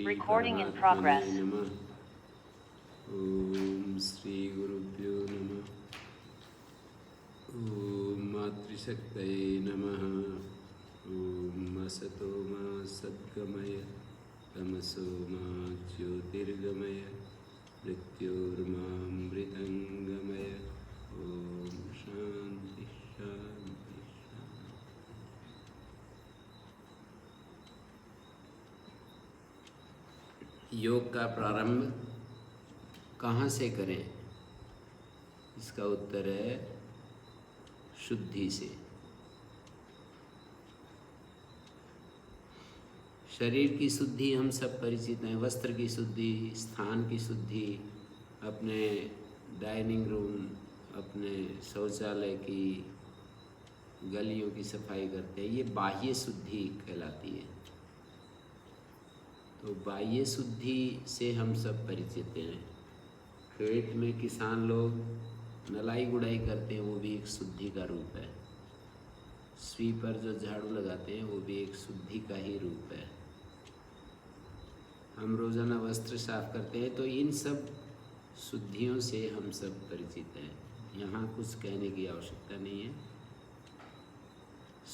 Recording in परमात्मने progress. नमः। ओम श्री गुरुभ्यो नमः। ओम मातृशक्तये नमः। ओम असतो मा सद्गमय तमसो मा ज्योतिर्गमय मृत्योर्मामृतंगमय। ओम शांति शांति शांति। योग का प्रारंभ कहाँ से करें? इसका उत्तर है शुद्धि से। शरीर की शुद्धि हम सब परिचित हैं, वस्त्र की शुद्धि, स्थान की शुद्धि, अपने डाइनिंग रूम, अपने शौचालय की गलियों की सफाई करते हैं, ये बाह्य शुद्धि कहलाती है। तो बाह्य शुद्धि से हम सब परिचित हैं। खेत में किसान लोग नलाई गुड़ाई करते हैं, वो भी एक शुद्धि का रूप है। स्वीपर जो झाड़ू लगाते हैं वो भी एक शुद्धि का ही रूप है। हम रोज़ाना वस्त्र साफ करते हैं, तो इन सब शुद्धियों से हम सब परिचित हैं। यहाँ कुछ कहने की आवश्यकता नहीं है।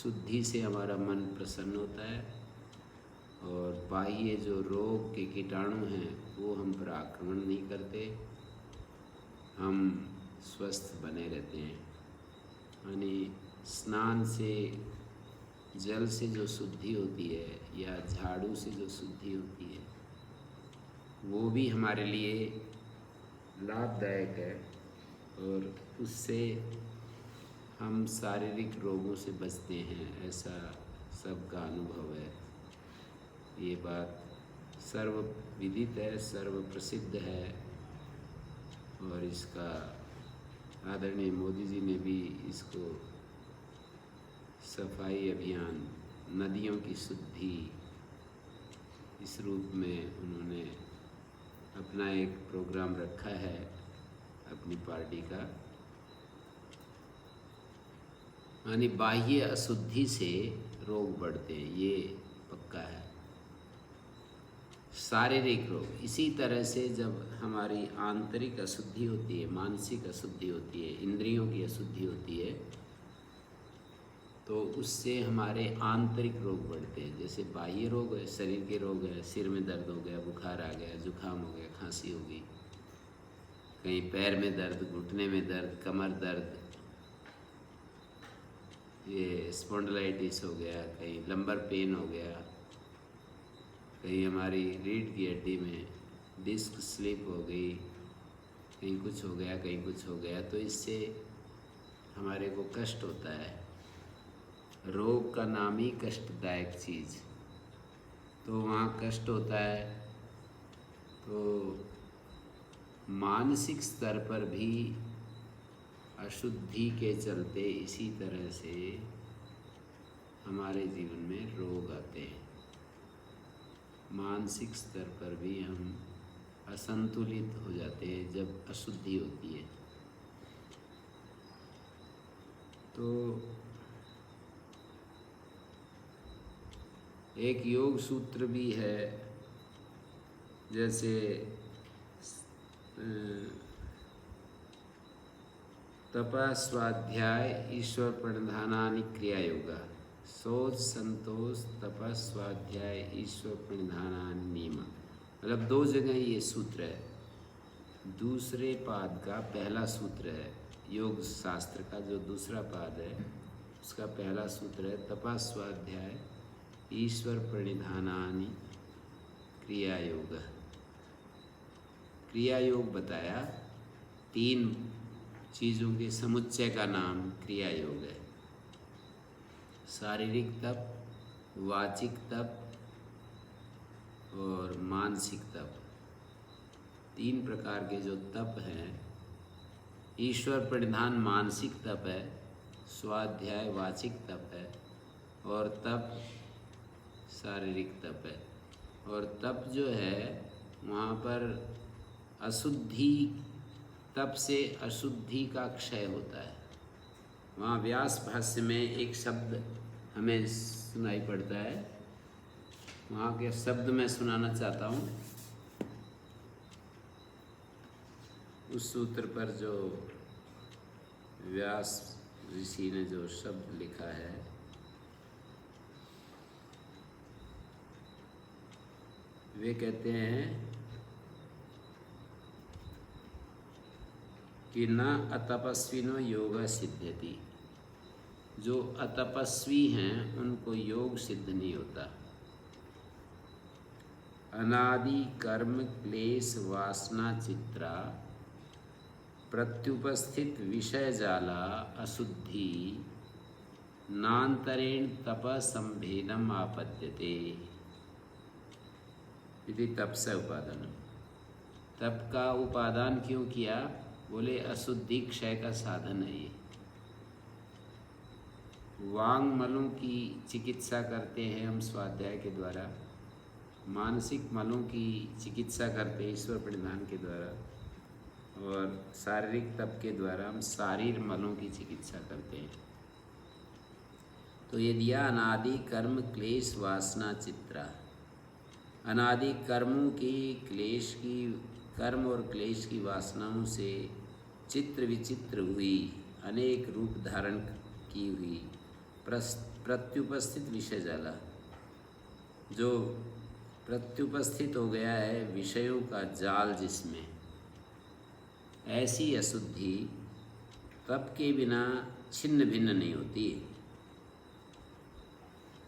शुद्धि से हमारा मन प्रसन्न होता है और बाह्य जो रोग के कीटाणु हैं वो हम पर आक्रमण नहीं करते, हम स्वस्थ बने रहते हैं। यानी स्नान से, जल से जो शुद्धि होती है या झाड़ू से जो शुद्धि होती है वो भी हमारे लिए लाभदायक है और उससे हम शारीरिक रोगों से बचते हैं, ऐसा सबका अनुभव है। ये बात सर्वविदित है, सर्व प्रसिद्ध है और इसका आदरणीय मोदी जी ने भी इसको सफाई अभियान, नदियों की शुद्धि, इस रूप में उन्होंने अपना एक प्रोग्राम रखा है अपनी पार्टी का। यानी बाह्य अशुद्धि से रोग बढ़ते हैं, ये पक्का है। शारीरिक रोग इसी तरह से जब हमारी आंतरिक अशुद्धि होती है, मानसिक अशुद्धि होती है, इंद्रियों की अशुद्धि होती है, तो उससे हमारे आंतरिक रोग बढ़ते हैं। जैसे बाह्य रोग है, शरीर के रोग है, सिर में दर्द हो गया, बुखार आ गया, जुकाम हो गया, खांसी हो गई, कहीं पैर में दर्द, घुटने में दर्द, कमर दर्द, ये स्पॉन्डिलाइटिस हो गया, कहीं लंबर पेन हो गया, कहीं हमारी रीढ़ की हड्डी में डिस्क स्लिप हो गई, कहीं कुछ हो गया, कहीं कुछ हो गया, तो इससे हमारे को कष्ट होता है। रोग का नाम ही कष्टदायक चीज़, तो वहाँ कष्ट होता है। तो मानसिक स्तर पर भी अशुद्धि के चलते इसी तरह से हमारे जीवन में रोग आते हैं। मानसिक स्तर पर भी हम असंतुलित हो जाते हैं जब अशुद्धि होती है। तो एक योग सूत्र भी है, जैसे तपा स्वाध्याय ईश्वर प्रणिधानानि क्रिया योगा, शौच संतोष तपा स्वाध्याय ईश्वर प्रणिधानानि नियम। मतलब दो जगह ये सूत्र है। दूसरे पाद का पहला सूत्र है, योग शास्त्र का जो दूसरा पाद है उसका पहला सूत्र है तपा स्वाध्याय ईश्वर प्रणिधानानि क्रिया योग। क्रिया योग बताया, 3 चीज़ों के समुच्चय का नाम क्रिया योग है। शारीरिक तप, वाचिक तप और मानसिक तप, 3 प्रकार के जो तप हैं। ईश्वर प्रणिधान मानसिक तप है, स्वाध्याय वाचिक तप है और तप शारीरिक तप है। और तप जो है वहाँ पर अशुद्धि, तप से अशुद्धि का क्षय होता है। वहाँ व्यास भाष्य में एक शब्द हमें सुनाई पड़ता है, वहाँ के शब्द मैं सुनाना चाहता हूँ। उस सूत्र पर जो व्यास ऋषि ने जो शब्द लिखा है, वे कहते हैं कि न अतपस्विनो योग सिद्ध्यति। जो अतपस्वी हैं उनको योग सिद्ध नहीं होता। अनादि कर्म क्लेश वासना चित्रा प्रत्युपस्थित विषय जाला अशुद्धि नान्तरेण तप संभेदम आपद्यते इति तप से उपादान। तप का उपादान क्यों किया? बोले अशुद्धि क्षय का साधन है ये। वांग मलों की चिकित्सा करते हैं हम स्वाध्याय के द्वारा, मानसिक मलों की चिकित्सा करते हैं ईश्वर प्रणिधान के द्वारा, और शारीरिक तप के द्वारा हम शारीर मलों की चिकित्सा करते हैं। तो ये दिया अनादि कर्म क्लेश वासना चित्रा। अनादि कर्मों की क्लेश की, कर्म और क्लेश की वासनाओं से चित्र विचित्र हुई, अनेक रूप धारण की हुई प्रत्युपस्थित विषय जाला, जो प्रत्युपस्थित हो गया है विषयों का जाल जिसमें, ऐसी अशुद्धि तप के बिना छिन्न भिन्न नहीं होती।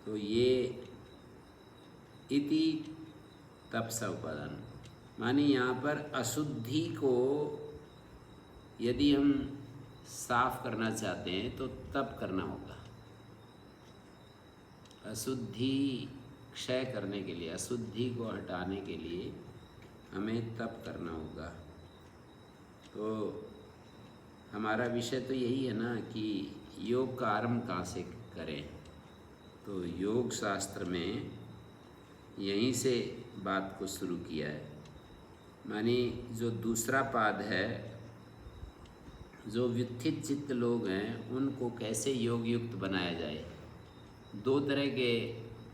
तो ये इति तप सा उपादान, मानी यहाँ पर अशुद्धि को यदि हम साफ करना चाहते हैं तो तप करना होगा। अशुद्धि क्षय करने के लिए, अशुद्धि को हटाने के लिए हमें तप करना होगा। तो हमारा विषय तो यही है ना कि योग का आरंभ कहाँ से करें। तो योग शास्त्र में यहीं से बात को शुरू किया है। मानी जो दूसरा पाद है, जो व्युत्थित चित्त लोग हैं उनको कैसे योग युक्त बनाया जाए। दो तरह के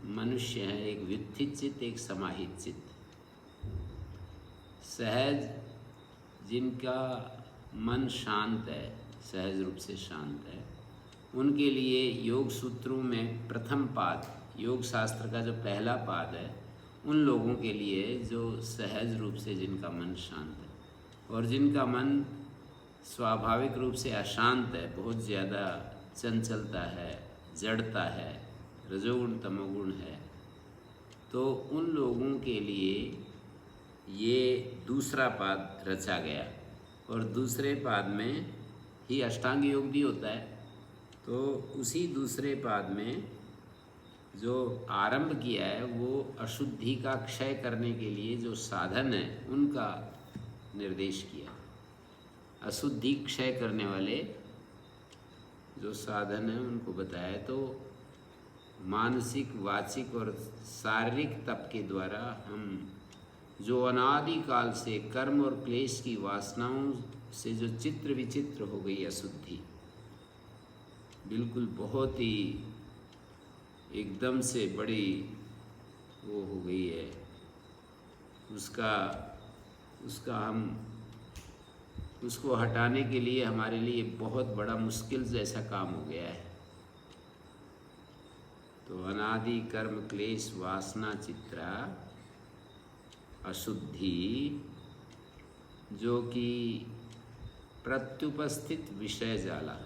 मनुष्य हैं, एक व्युत्थित चित्त, एक समाहित चित्त। सहज जिनका मन शांत है, सहज रूप से शांत है, उनके लिए योग सूत्रों में प्रथम पाद, योग शास्त्र का जो पहला पाद है, उन लोगों के लिए जो सहज रूप से जिनका मन शांत है, और जिनका मन स्वाभाविक रूप से अशांत है, बहुत ज़्यादा चंचलता है, जड़ता है, रजोगुण तमोगुण है, तो उन लोगों के लिए ये दूसरा पाद रचा गया। और दूसरे पाद में ही अष्टांग योग भी होता है। तो उसी दूसरे पाद में जो आरंभ किया है वो अशुद्धि का क्षय करने के लिए जो साधन है उनका निर्देश किया। अशुद्धि क्षय करने वाले जो साधन है उनको बताया। तो मानसिक, वाचिक और शारीरिक तप के द्वारा हम जो अनादि काल से कर्म और क्लेश की वासनाओं से जो चित्र विचित्र हो गई अशुद्धि, बिल्कुल बहुत ही एकदम से बड़ी वो हो गई है, उसको हटाने के लिए हमारे लिए बहुत बड़ा मुश्किल जैसा काम हो गया है। तो अनादि कर्म क्लेश वासना चित्रा अशुद्धि, जो कि प्रत्युपस्थित विषय जाला,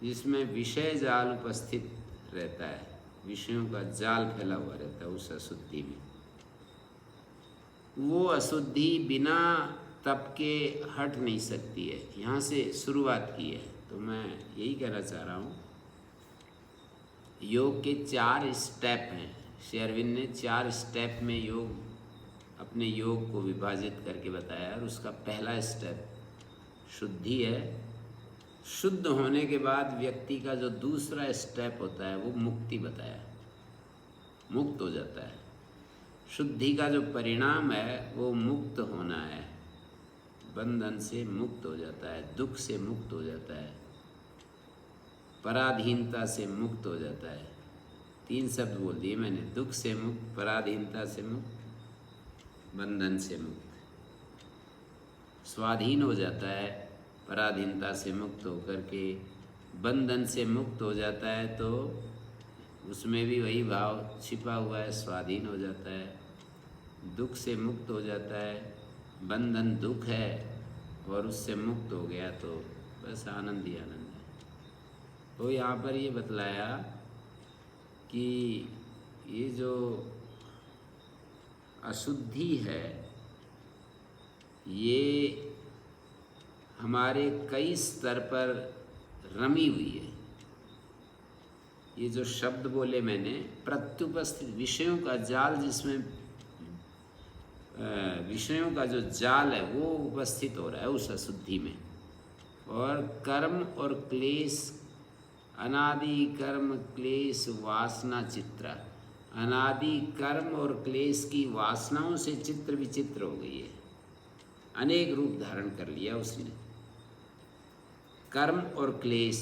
जिसमें विषय जाल उपस्थित रहता है, विषयों का जाल फैला हुआ रहता है उस अशुद्धि में, वो अशुद्धि बिना तप के हट नहीं सकती है। यहाँ से शुरुआत की है। तो मैं यही कहना चाह रहा हूँ, योग के 4 स्टेप हैं। श्री अरविंद ने 4 स्टेप में अपने योग को विभाजित करके बताया, और उसका पहला स्टेप शुद्धि है। शुद्ध होने के बाद व्यक्ति का जो दूसरा स्टेप होता है वो मुक्ति बताया, मुक्त हो जाता है। शुद्धि का जो परिणाम है वो मुक्त होना है, बंधन से मुक्त हो जाता है, दुख से मुक्त हो जाता है, पराधीनता से मुक्त हो जाता है। 3 शब्द बोल दिए मैंने, दुख से मुक्त, पराधीनता से मुक्त, बंधन से मुक्त। स्वाधीन हो जाता है पराधीनता से मुक्त होकर के, बंधन से मुक्त हो जाता है तो उसमें भी वही भाव छिपा हुआ है, स्वाधीन हो जाता है। दुख से मुक्त हो जाता है, बंधन दुख है और उससे मुक्त हो गया तो बस आनंद ही आनंद है। तो यहाँ पर ये बतलाया कि ये जो अशुद्धि है ये हमारे कई स्तर पर रमी हुई है। ये जो शब्द बोले मैंने, प्रत्युपस्थित विषयों का जाल, जिसमें विषयों का जो जाल है वो उपस्थित हो रहा है उस अशुद्धि में। और कर्म और क्लेश, अनादि कर्म क्लेश वासना चित्रा, अनादि कर्म और क्लेश की वासनाओं से चित्र विचित्र हो गई है, अनेक रूप धारण कर लिया उसने। कर्म और क्लेश,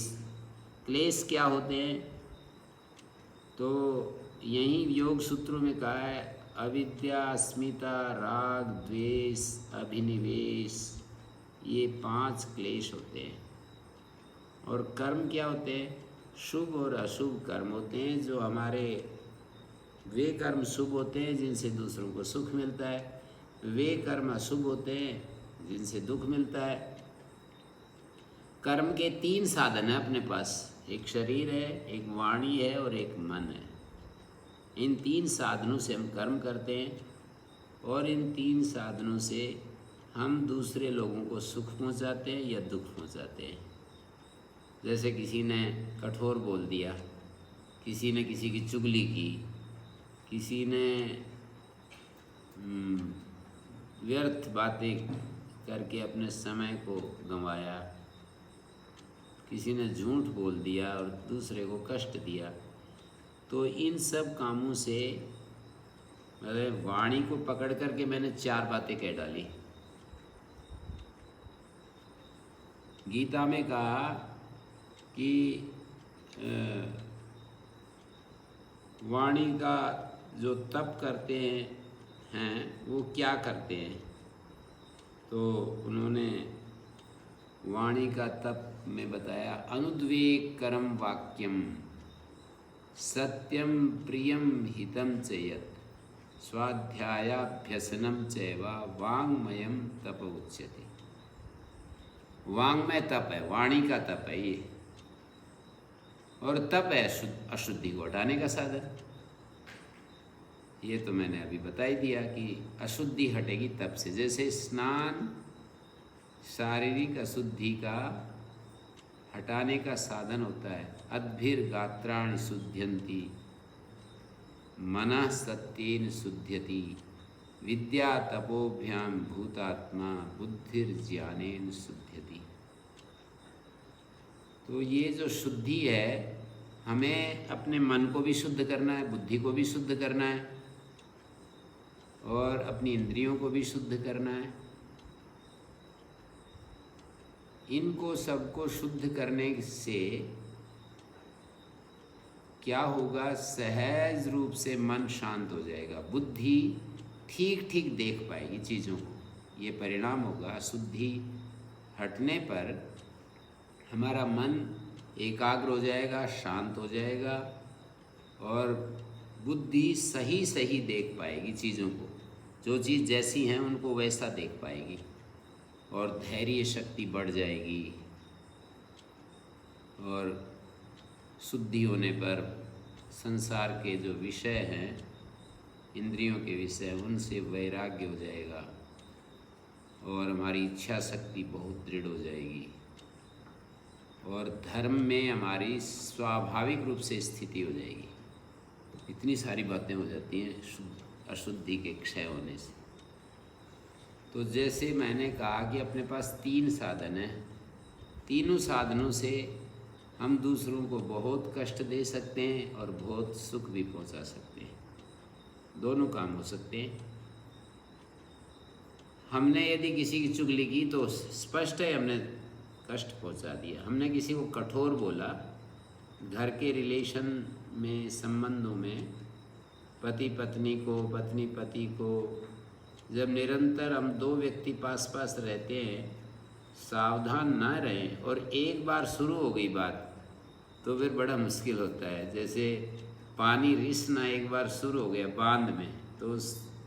क्लेश क्या होते हैं तो यहीं योग सूत्रों में कहा है, अविद्या, अस्मिता, राग, द्वेष, अभिनिवेश, ये 5 क्लेश होते हैं। और कर्म क्या होते हैं? शुभ और अशुभ कर्म होते हैं। जो हमारे वे कर्म शुभ होते हैं जिनसे दूसरों को सुख मिलता है, वे कर्म अशुभ होते हैं जिनसे दुख मिलता है। कर्म के 3 साधन हैं अपने पास, एक शरीर है, एक वाणी है और एक मन है। इन 3 साधनों से हम कर्म करते हैं और इन 3 साधनों से हम दूसरे लोगों को सुख पहुंचाते हैं या दुख पहुंचाते हैं। जैसे किसी ने कठोर बोल दिया, किसी ने किसी की चुगली की, किसी ने व्यर्थ बातें करके अपने समय को गंवाया, किसी ने झूठ बोल दिया और दूसरे को कष्ट दिया। तो इन सब कामों से मतलब वाणी को पकड़ करके मैंने 4 बातें कह डाली। गीता में कहा कि वाणी का जो तप करते हैं वो क्या करते हैं, तो उन्होंने वाणी का तप में बताया, अनुद्वेग करम वाक्यम, सत्यम प्रियम हितम च यत्, स्वाध्यायाभ्यसनम चैव वाङ्मयम तप उच्यते। वाङ्मय तप है, वाणी का तप है ये, और तप है अशुद्धि को हटाने का साधन। ये तो मैंने अभी बता ही दिया कि अशुद्धि हटेगी तप से। जैसे स्नान शारीरिक अशुद्धि का हटाने का साधन होता है, अद्भिर गात्राणि शुद्ध्यन्ति, मनः सत्येन शुद्ध्यति, विद्या तपोभ्याम भूतात्मा, बुद्धिर्ज्ञानेन शुद्ध्यति। तो ये जो शुद्धि है, हमें अपने मन को भी शुद्ध करना है, बुद्धि को भी शुद्ध करना है और अपनी इंद्रियों को भी शुद्ध करना है। इनको सबको शुद्ध करने से क्या होगा, सहज रूप से मन शांत हो जाएगा, बुद्धि ठीक ठीक देख पाएगी चीज़ों को। ये परिणाम होगा, शुद्धि हटने पर हमारा मन एकाग्र हो जाएगा, शांत हो जाएगा और बुद्धि सही सही देख पाएगी चीज़ों को, जो चीज़ जैसी हैं उनको वैसा देख पाएगी और धैर्य शक्ति बढ़ जाएगी। और शुद्धि होने पर संसार के जो विषय हैं, इंद्रियों के विषय, उनसे वैराग्य हो जाएगा और हमारी इच्छा शक्ति बहुत दृढ़ हो जाएगी और धर्म में हमारी स्वाभाविक रूप से स्थिति हो जाएगी। इतनी सारी बातें हो जाती हैं अशुद्धि के क्षय होने से। तो जैसे मैंने कहा कि अपने पास 3 साधन हैं, तीनों साधनों से हम दूसरों को बहुत कष्ट दे सकते हैं और बहुत सुख भी पहुंचा सकते हैं, दोनों काम हो सकते हैं। हमने यदि किसी की चुगली की तो स्पष्ट है हमने कष्ट पहुंचा दिया। हमने किसी को कठोर बोला, घर के रिलेशन में संबंधों में पति पत्नी को, पत्नी पति को, जब निरंतर हम दो व्यक्ति पास पास रहते हैं, सावधान ना रहें और एक बार शुरू हो गई बात तो फिर बड़ा मुश्किल होता है। जैसे पानी रिसना एक बार शुरू हो गया बांध में तो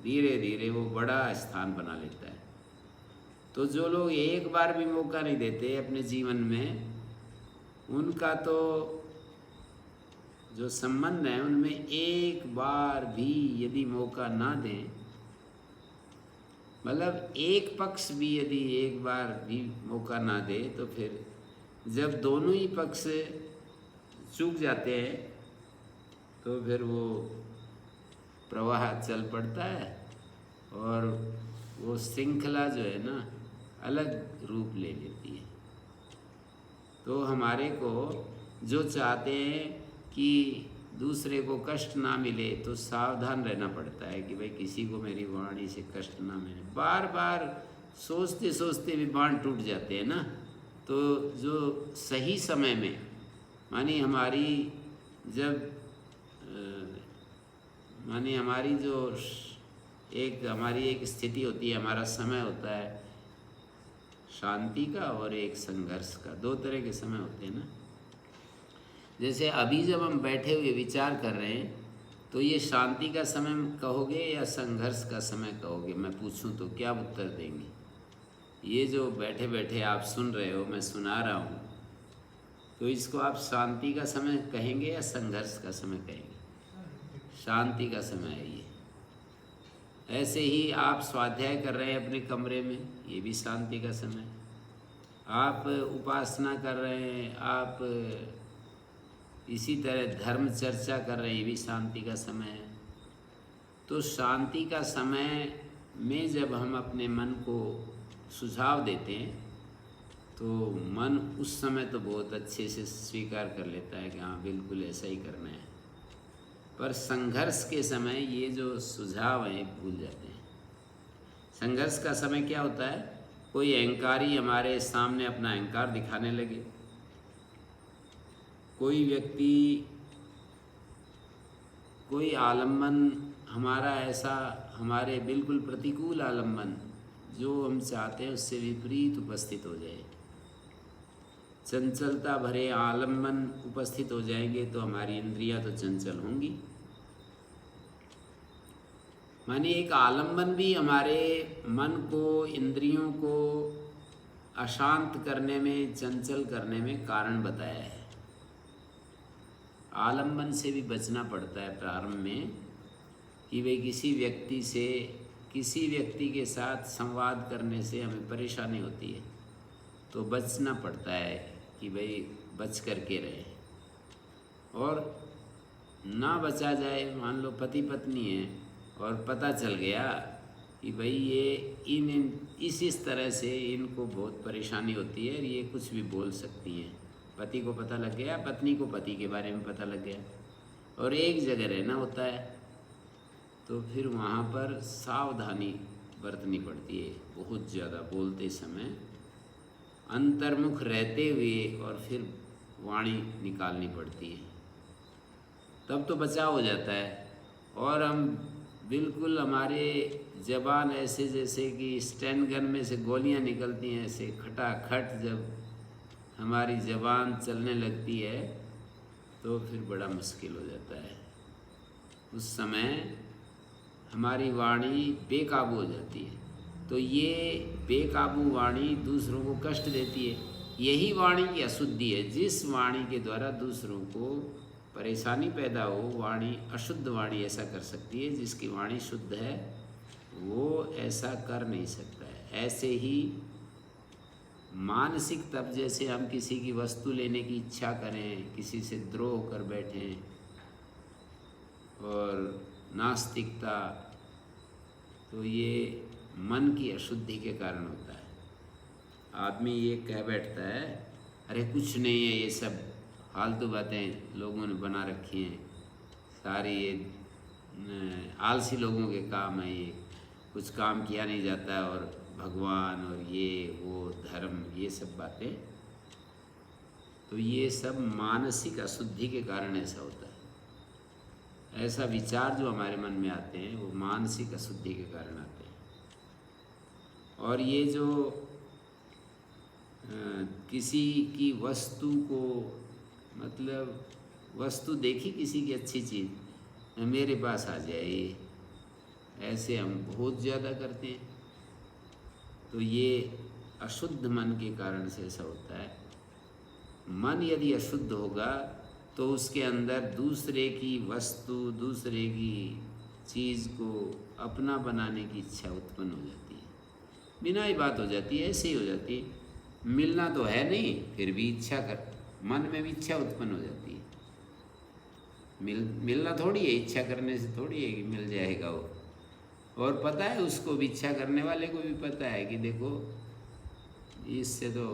धीरे धीरे वो बड़ा स्थान बना लेता है। तो जो लोग एक बार भी मौका नहीं देते अपने जीवन में, उनका तो जो संबंध है उनमें एक बार भी यदि मौका ना दें, मतलब एक पक्ष भी यदि एक बार भी मौका ना दे, तो फिर जब दोनों ही पक्ष चूक जाते हैं तो फिर वो प्रवाह चल पड़ता है और वो श्रृंखला जो है ना अलग रूप ले लेती है। तो हमारे को जो चाहते हैं कि दूसरे को कष्ट ना मिले तो सावधान रहना पड़ता है कि भाई किसी को मेरी वाणी से कष्ट ना मिले। बार बार सोचते सोचते भी बाण टूट जाते हैं ना। तो जो सही समय में मानी हमारी जब मानी हमारी जो हमारी एक स्थिति होती है, हमारा समय होता है शांति का और एक संघर्ष का, दो तरह के समय होते हैं ना। जैसे अभी जब हम बैठे हुए विचार कर रहे हैं तो ये शांति का समय कहोगे या संघर्ष का समय कहोगे, मैं पूछूं तो क्या उत्तर देंगे? ये जो बैठे बैठे आप सुन रहे हो, मैं सुना रहा हूँ, तो इसको आप शांति का समय कहेंगे या संघर्ष का समय कहेंगे? शांति का समय है ये। ऐसे ही आप स्वाध्याय कर रहे हैं अपने कमरे में, ये भी शांति का समय। आप उपासना कर रहे हैं, आप इसी तरह धर्म चर्चा कर रहे हैं, ये भी शांति का समय है। तो शांति का समय में जब हम अपने मन को सुझाव देते हैं तो मन उस समय तो बहुत अच्छे से स्वीकार कर लेता है कि हाँ बिल्कुल ऐसा ही करना है। पर संघर्ष के समय ये जो सुझाव हैं भूल जाते हैं। संघर्ष का समय क्या होता है? कोई अहंकारी हमारे सामने अपना अहंकार दिखाने लगे, कोई व्यक्ति, कोई आलम्बन हमारा ऐसा, हमारे बिल्कुल प्रतिकूल आलम्बन जो हम चाहते हैं उससे विपरीत उपस्थित हो जाए, चंचलता भरे आलम्बन उपस्थित हो जाएंगे तो हमारी इंद्रियां तो चंचल होंगी। माने एक आलम्बन भी हमारे मन को, इंद्रियों को अशांत करने में, चंचल करने में कारण बताया है। आलम्बन से भी बचना पड़ता है प्रारंभ में कि भाई किसी व्यक्ति से, किसी व्यक्ति के साथ संवाद करने से हमें परेशानी होती है तो बचना पड़ता है कि भाई बच करके रहे। और ना बचा जाए, मान लो पति पत्नी है और पता चल गया कि भाई ये इस तरह से इनको बहुत परेशानी होती है और ये कुछ भी बोल सकती हैं। पति को पता लग गया, पत्नी को पति के बारे में पता लग गया और एक जगह रहना होता है, तो फिर वहाँ पर सावधानी बरतनी पड़ती है बहुत ज़्यादा बोलते समय, अंतर्मुख रहते हुए, और फिर वाणी निकालनी पड़ती है, तब तो बचाव हो जाता है। और हम बिल्कुल, हमारे ज़बान ऐसे जैसे कि स्टैन गन में से गोलियां निकलती हैं, ऐसे खटाखट जब हमारी ज़बान चलने लगती है तो फिर बड़ा मुश्किल हो जाता है। उस समय हमारी वाणी बेकाबू हो जाती है। तो ये बेकाबू वाणी दूसरों को कष्ट देती है। यही वाणी की अशुद्धि है। जिस वाणी के द्वारा दूसरों को परेशानी पैदा हो, वाणी अशुद्ध वाणी ऐसा कर सकती है। जिसकी वाणी शुद्ध है वो ऐसा कर नहीं सकता है। ऐसे ही मानसिक तप, जैसे हम किसी की वस्तु लेने की इच्छा करें, किसी से द्रोह कर बैठें, और नास्तिकता, तो ये मन की अशुद्धि के कारण होता है। आदमी ये कह बैठता है अरे कुछ नहीं है, ये सब फालतू बातें लोगों ने बना रखी हैं, सारी ये आलसी लोगों के काम है, ये कुछ काम किया नहीं जाता, और भगवान और ये वो धर्म, ये सब बातें। तो ये सब मानसिक अशुद्धि के कारण ऐसा होता है। ऐसा विचार जो हमारे मन में आते हैं वो मानसिक अशुद्धि के कारण आते हैं। और ये जो किसी की वस्तु को, मतलब वस्तु देखी किसी की अच्छी चीज़ मेरे पास आ जाए, ऐसे हम बहुत ज़्यादा करते हैं। तो ये अशुद्ध मन के कारण से ऐसा होता है। मन यदि अशुद्ध होगा तो उसके अंदर दूसरे की वस्तु, दूसरे की चीज़ को अपना बनाने की इच्छा उत्पन्न हो जाती है। बिना ही बात हो जाती है, ऐसे ही हो जाती है। मिलना तो है नहीं, फिर भी इच्छा कर, मन में भी इच्छा उत्पन्न हो जाती है। मिलना थोड़ी है, इच्छा करने से थोड़ी है कि मिल जाएगा वो। और पता है उसको भी, इच्छा करने वाले को भी पता है कि देखो इससे तो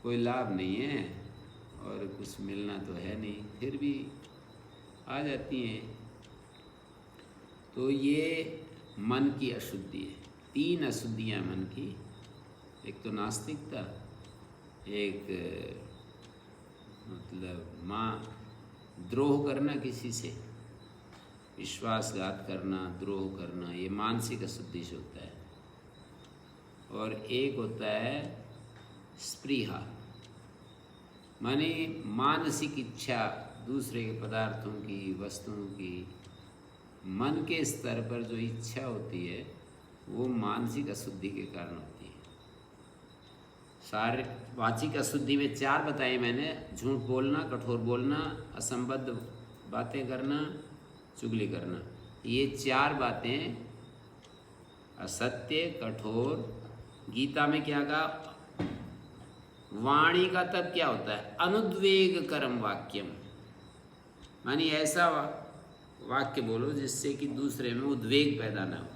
कोई लाभ नहीं है और कुछ मिलना तो है नहीं, फिर भी आ जाती हैं। तो ये मन की अशुद्धि है। 3 अशुद्धियाँ मन की, एक तो नास्तिकता, एक मतलब द्रोह करना, किसी से विश्वासघात करना, द्रोह करना, ये मानसिक अशुद्धि से होता है। और एक होता है स्पृहा, माने मानसिक इच्छा दूसरे के पदार्थों की, वस्तुओं की। मन के स्तर पर जो इच्छा होती है वो मानसिक अशुद्धि के कारण होती है। वाचिक अशुद्धि में 4 बताए मैंने: झूठ बोलना, कठोर बोलना, असंबद्ध बातें करना, चुगली करना। ये 4 बातें, असत्य, कठोर। गीता में क्या कहा? वाणी का तब क्या होता है? अनुद्वेग करम वाक्यम, मानी ऐसा वाक्य बोलो जिससे कि दूसरे में उद्वेग पैदा ना हो।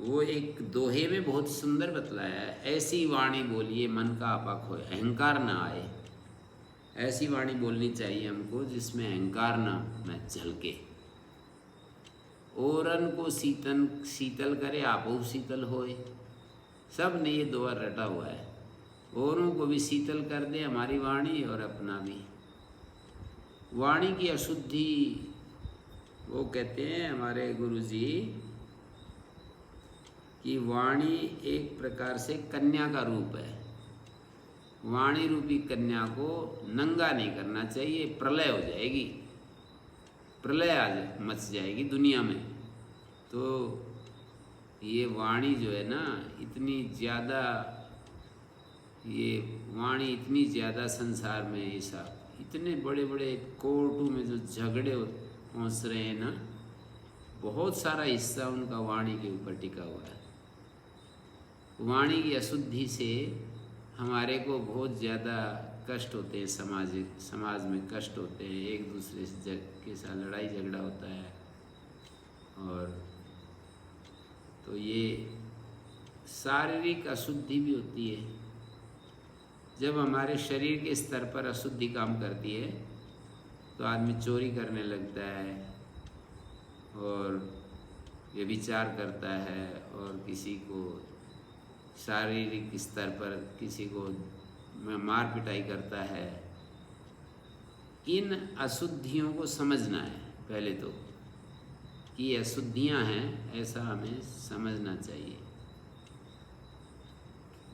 वो एक दोहे में बहुत सुंदर बतलाया है, ऐसी वाणी बोलिए मन का आपा खोए, अहंकार ना आए। ऐसी वाणी बोलनी चाहिए हमको जिसमें अहंकार ना झलके। औरन को शीतल करे, आपो शीतल होए। सब ने ये दोहा रटा हुआ है। औरों को भी शीतल कर दे हमारी वाणी और अपना भी। वाणी की अशुद्धि, वो कहते हैं हमारे गुरुजी कि वाणी एक प्रकार से कन्या का रूप है। वाणी रूपी कन्या को नंगा नहीं करना चाहिए, प्रलय हो जाएगी, प्रलय मच जाएगी दुनिया में। तो ये वाणी जो है ना, इतनी ज़्यादा, ये वाणी इतनी ज़्यादा संसार में, ये सब इतने बड़े बड़े कोर्टों में जो झगड़े पहुँच रहे हैं ना, बहुत सारा हिस्सा उनका वाणी के ऊपर टिका हुआ है। वाणी की अशुद्धि से हमारे को बहुत ज़्यादा कष्ट होते हैं, समाज में कष्ट होते हैं, एक दूसरे से के साथ लड़ाई झगड़ा होता है। और तो ये शारीरिक अशुद्धि भी होती है। जब हमारे शरीर के स्तर पर अशुद्धि काम करती है तो आदमी चोरी करने लगता है और व्यभिचार करता है और किसी को शारीरिक स्तर पर किसी को मार पिटाई करता है। इन अशुद्धियों को समझना है पहले तो कि ये अशुद्धियाँ हैं, ऐसा हमें समझना चाहिए।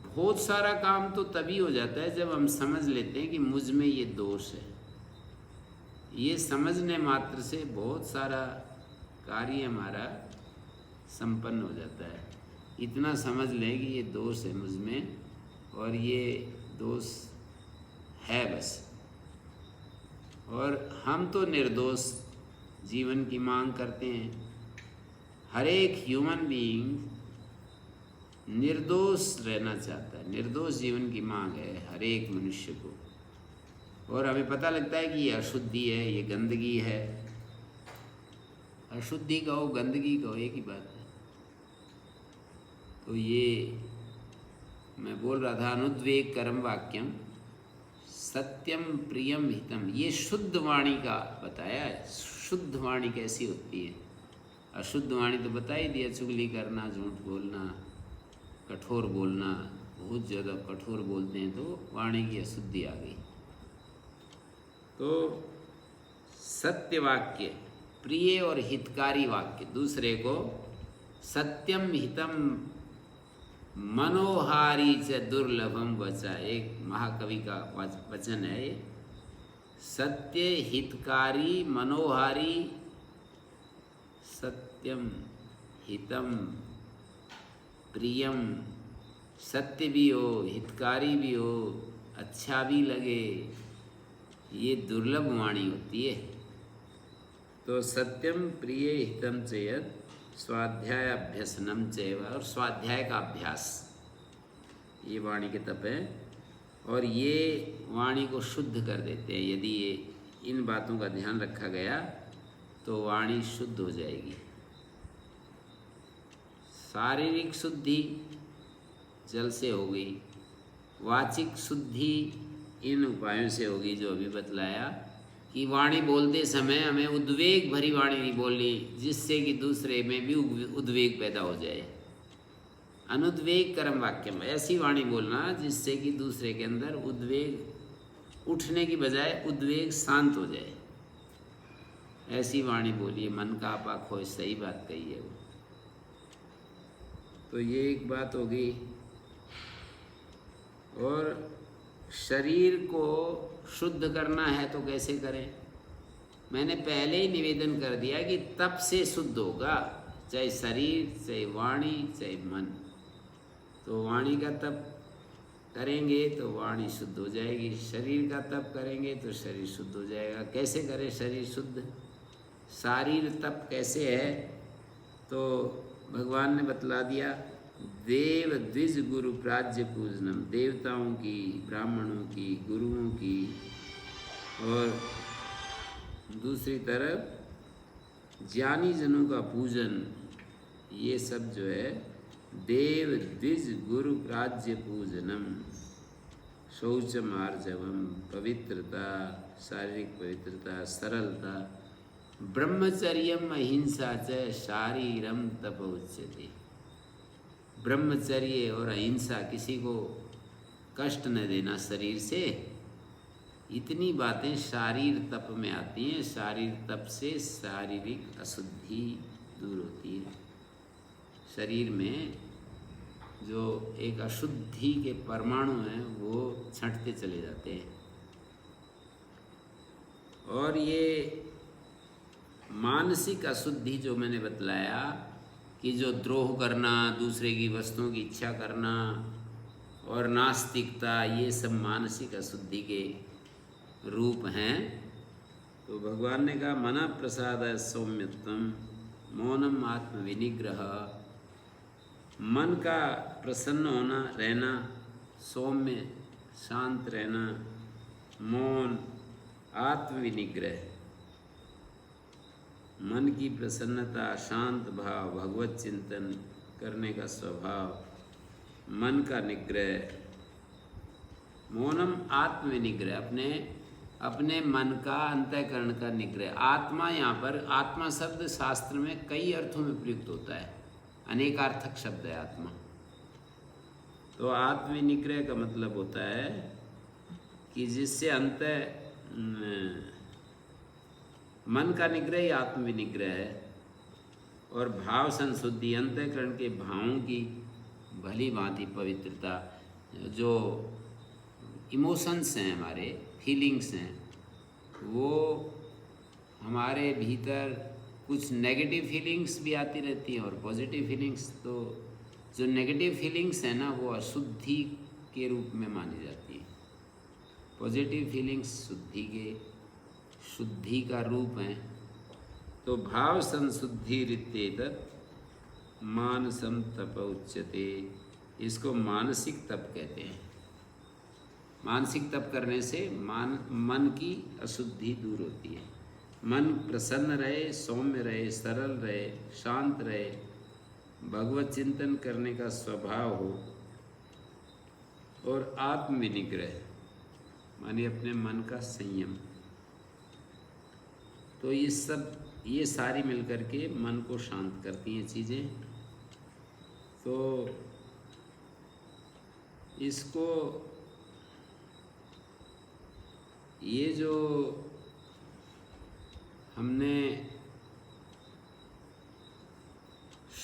बहुत सारा काम तो तभी हो जाता है जब हम समझ लेते हैं कि मुझ में ये दोष है। ये समझने मात्र से बहुत सारा कार्य हमारा संपन्न हो जाता है। इतना समझ लें कि ये दोष है मुझ में और ये दोष है बस। और हम तो निर्दोष जीवन की मांग करते हैं। हर एक ह्यूमन बीइंग निर्दोष रहना चाहता है, निर्दोष जीवन की मांग है हर एक मनुष्य को। और हमें पता लगता है कि ये अशुद्धि है, ये गंदगी है। अशुद्धि कहो, गंदगी कहो, एक ही बात है। तो ये मैं बोल रहा था, अनुद्वेग करम वाक्यम सत्यम प्रियम हितम, ये शुद्ध वाणी का बताया है। शुद्ध वाणी कैसी होती है? अशुद्ध वाणी तो बता ही दिया, चुगली करना, झूठ बोलना, कठोर बोलना। बहुत ज़्यादा कठोर बोलते हैं तो वाणी की अशुद्धि आ गई। तो सत्य वाक्य प्रिय और हितकारी वाक्य, दूसरे को सत्यम हितम मनोहारी च दुर्लभम वचा, एक महाकवि का वचन है ये। सत्य, हितकारी, मनोहारी, सत्यम हितम प्रियम, सत्य भी हो, हितकारी भी हो, अच्छा भी लगे, ये दुर्लभ वाणी होती है। तो सत्यम प्रिय हितम चेयत स्वाध्याय अभ्यसनम चैव, और स्वाध्याय का अभ्यास, ये वाणी के तप है। और ये वाणी को शुद्ध कर देते हैं। यदि ये इन बातों का ध्यान रखा गया तो वाणी शुद्ध हो जाएगी। शारीरिक शुद्धि जल से हो गई, वाचिक शुद्धि इन उपायों से होगी जो अभी बतलाया, कि वाणी बोलते समय हमें उद्वेग भरी वाणी नहीं बोलनी जिससे कि दूसरे में भी उद्वेग पैदा हो जाए। अनुद्वेग कर्म वाक्य में ऐसी वाणी बोलना जिससे कि दूसरे के अंदर उद्वेग उठने की बजाय उद्वेग शांत हो जाए, ऐसी वाणी बोलिए। मन का आपा खोए, सही बात कही है वो। तो ये एक बात होगी। और शरीर को शुद्ध करना है तो कैसे करें? मैंने पहले ही निवेदन कर दिया कि तप से शुद्ध होगा, चाहे शरीर, चाहे वाणी, चाहे मन। तो वाणी का तप करेंगे तो वाणी शुद्ध हो जाएगी, शरीर का तप करेंगे तो शरीर शुद्ध हो जाएगा। कैसे करें शरीर शुद्ध? शारीर तप कैसे है? तो भगवान ने बतला दिया, देव द्विज गुरु प्राज्य पूजनम, देवताओं की, ब्राह्मणों की, गुरुओं की, और दूसरी तरफ ज्ञानी जनों का पूजन, ये सब जो है देव द्विज गुरु प्राज्य पूजनम। शौचम आर्जवम, पवित्रता, शारीरिक पवित्रता, सरलता, ब्रह्मचर्यम अहिंसा च शारीरम तप उच्यते। ब्रह्मचर्य और अहिंसा, किसी को कष्ट न देना शरीर से, इतनी बातें शारीर तप में आती हैं। शारीर तप से शारीरिक अशुद्धि दूर होती है। शरीर में जो एक अशुद्धि के परमाणु हैं वो छंटते चले जाते हैं। और ये मानसिक अशुद्धि जो मैंने बतलाया कि जो द्रोह करना, दूसरे की वस्तुओं की इच्छा करना और नास्तिकता, ये सब मानसिक अशुद्धि के रूप हैं। तो भगवान ने कहा मना प्रसाद सौम्यत्वम मौनम आत्म विनिग्रह, मन का प्रसन्न होना, रहना, सौम्य शांत रहना, मौन, आत्म विनिग्रह, मन की प्रसन्नता, शांत भाव, भगवत चिंतन करने का स्वभाव, मन का निग्रह, मौनम आत्म विनिग्रह, अपने मन का, अंतःकरण का निग्रह। आत्मा, यहाँ पर आत्मा शब्द शास्त्र में कई अर्थों में प्रयुक्त होता है, अनेकार्थक शब्द है आत्मा। तो आत्म विनिग्रह का मतलब होता है कि जिससे मन का निग्रह ही आत्म विनिग्रह है। और भाव संशुद्धि, अंतःकरण के भावों की भली भांति पवित्रता, जो इमोशंस हैं, हमारे फीलिंग्स हैं, वो हमारे भीतर कुछ नेगेटिव फीलिंग्स भी आती रहती हैं और पॉजिटिव फीलिंग्स। तो जो नेगेटिव फीलिंग्स हैं ना, वो अशुद्धि के रूप में मानी जाती है। पॉजिटिव फीलिंग्स शुद्धि का रूप हैं। तो भाव संशुद्धि रित्येतत् मानसम तप उच्यते, इसको मानसिक तप कहते हैं। मानसिक तप करने से मन की अशुद्धि दूर होती है। मन प्रसन्न रहे, सौम्य रहे, सरल रहे, शांत रहे, भगवत चिंतन करने का स्वभाव हो, और आत्म विनिग्रह माने अपने मन का संयम। तो ये सारी मिलकर के मन को शांत करती हैं चीज़ें। तो इसको, ये जो हमने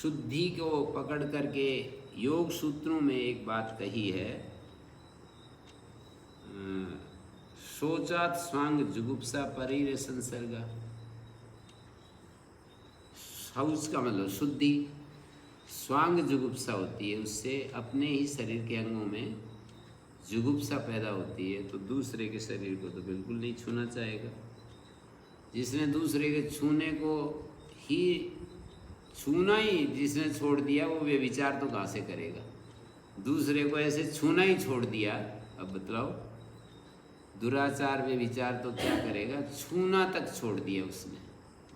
शुद्धि को पकड़ करके योग सूत्रों में एक बात कही है, शोचात स्वांग जुगुप्सा परीर संसर्गा। शौच का मतलब शुद्धि, स्वांग जुगुप्सा होती है, उससे अपने ही शरीर के अंगों में जुगुप्सा पैदा होती है, तो दूसरे के शरीर को तो बिल्कुल नहीं छूना चाहेगा। जिसने दूसरे के छूने को ही छूना ही जिसने छोड़ दिया, वो व्यभिचार तो कहाँ से करेगा। दूसरे को ऐसे छूना ही छोड़ दिया, अब बतलाओ दुराचार व्यभिचार तो क्या करेगा, छूना तक छोड़ दिया उसने।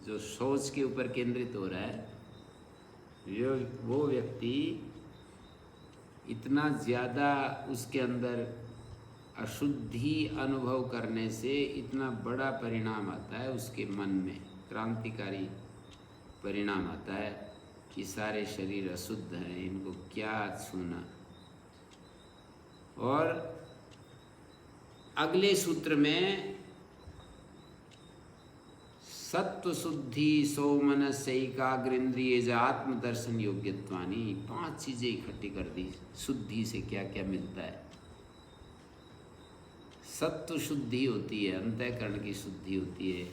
जो शौच के ऊपर केंद्रित हो रहा है, वो व्यक्ति इतना ज़्यादा उसके अंदर अशुद्धि अनुभव करने से इतना बड़ा परिणाम आता है उसके मन में, क्रांतिकारी परिणाम आता है कि सारे शरीर अशुद्ध हैं, इनको क्या छूना। और अगले सूत्र में सत्व शुद्धि सौमनस एकाग्रेंद्रिय आत्मदर्शन योग्यत्वानी, 5 चीज़ें इकट्ठी कर दी। शुद्धि से क्या क्या मिलता है। सत्व शुद्धि होती है, अंतःकरण की शुद्धि होती है।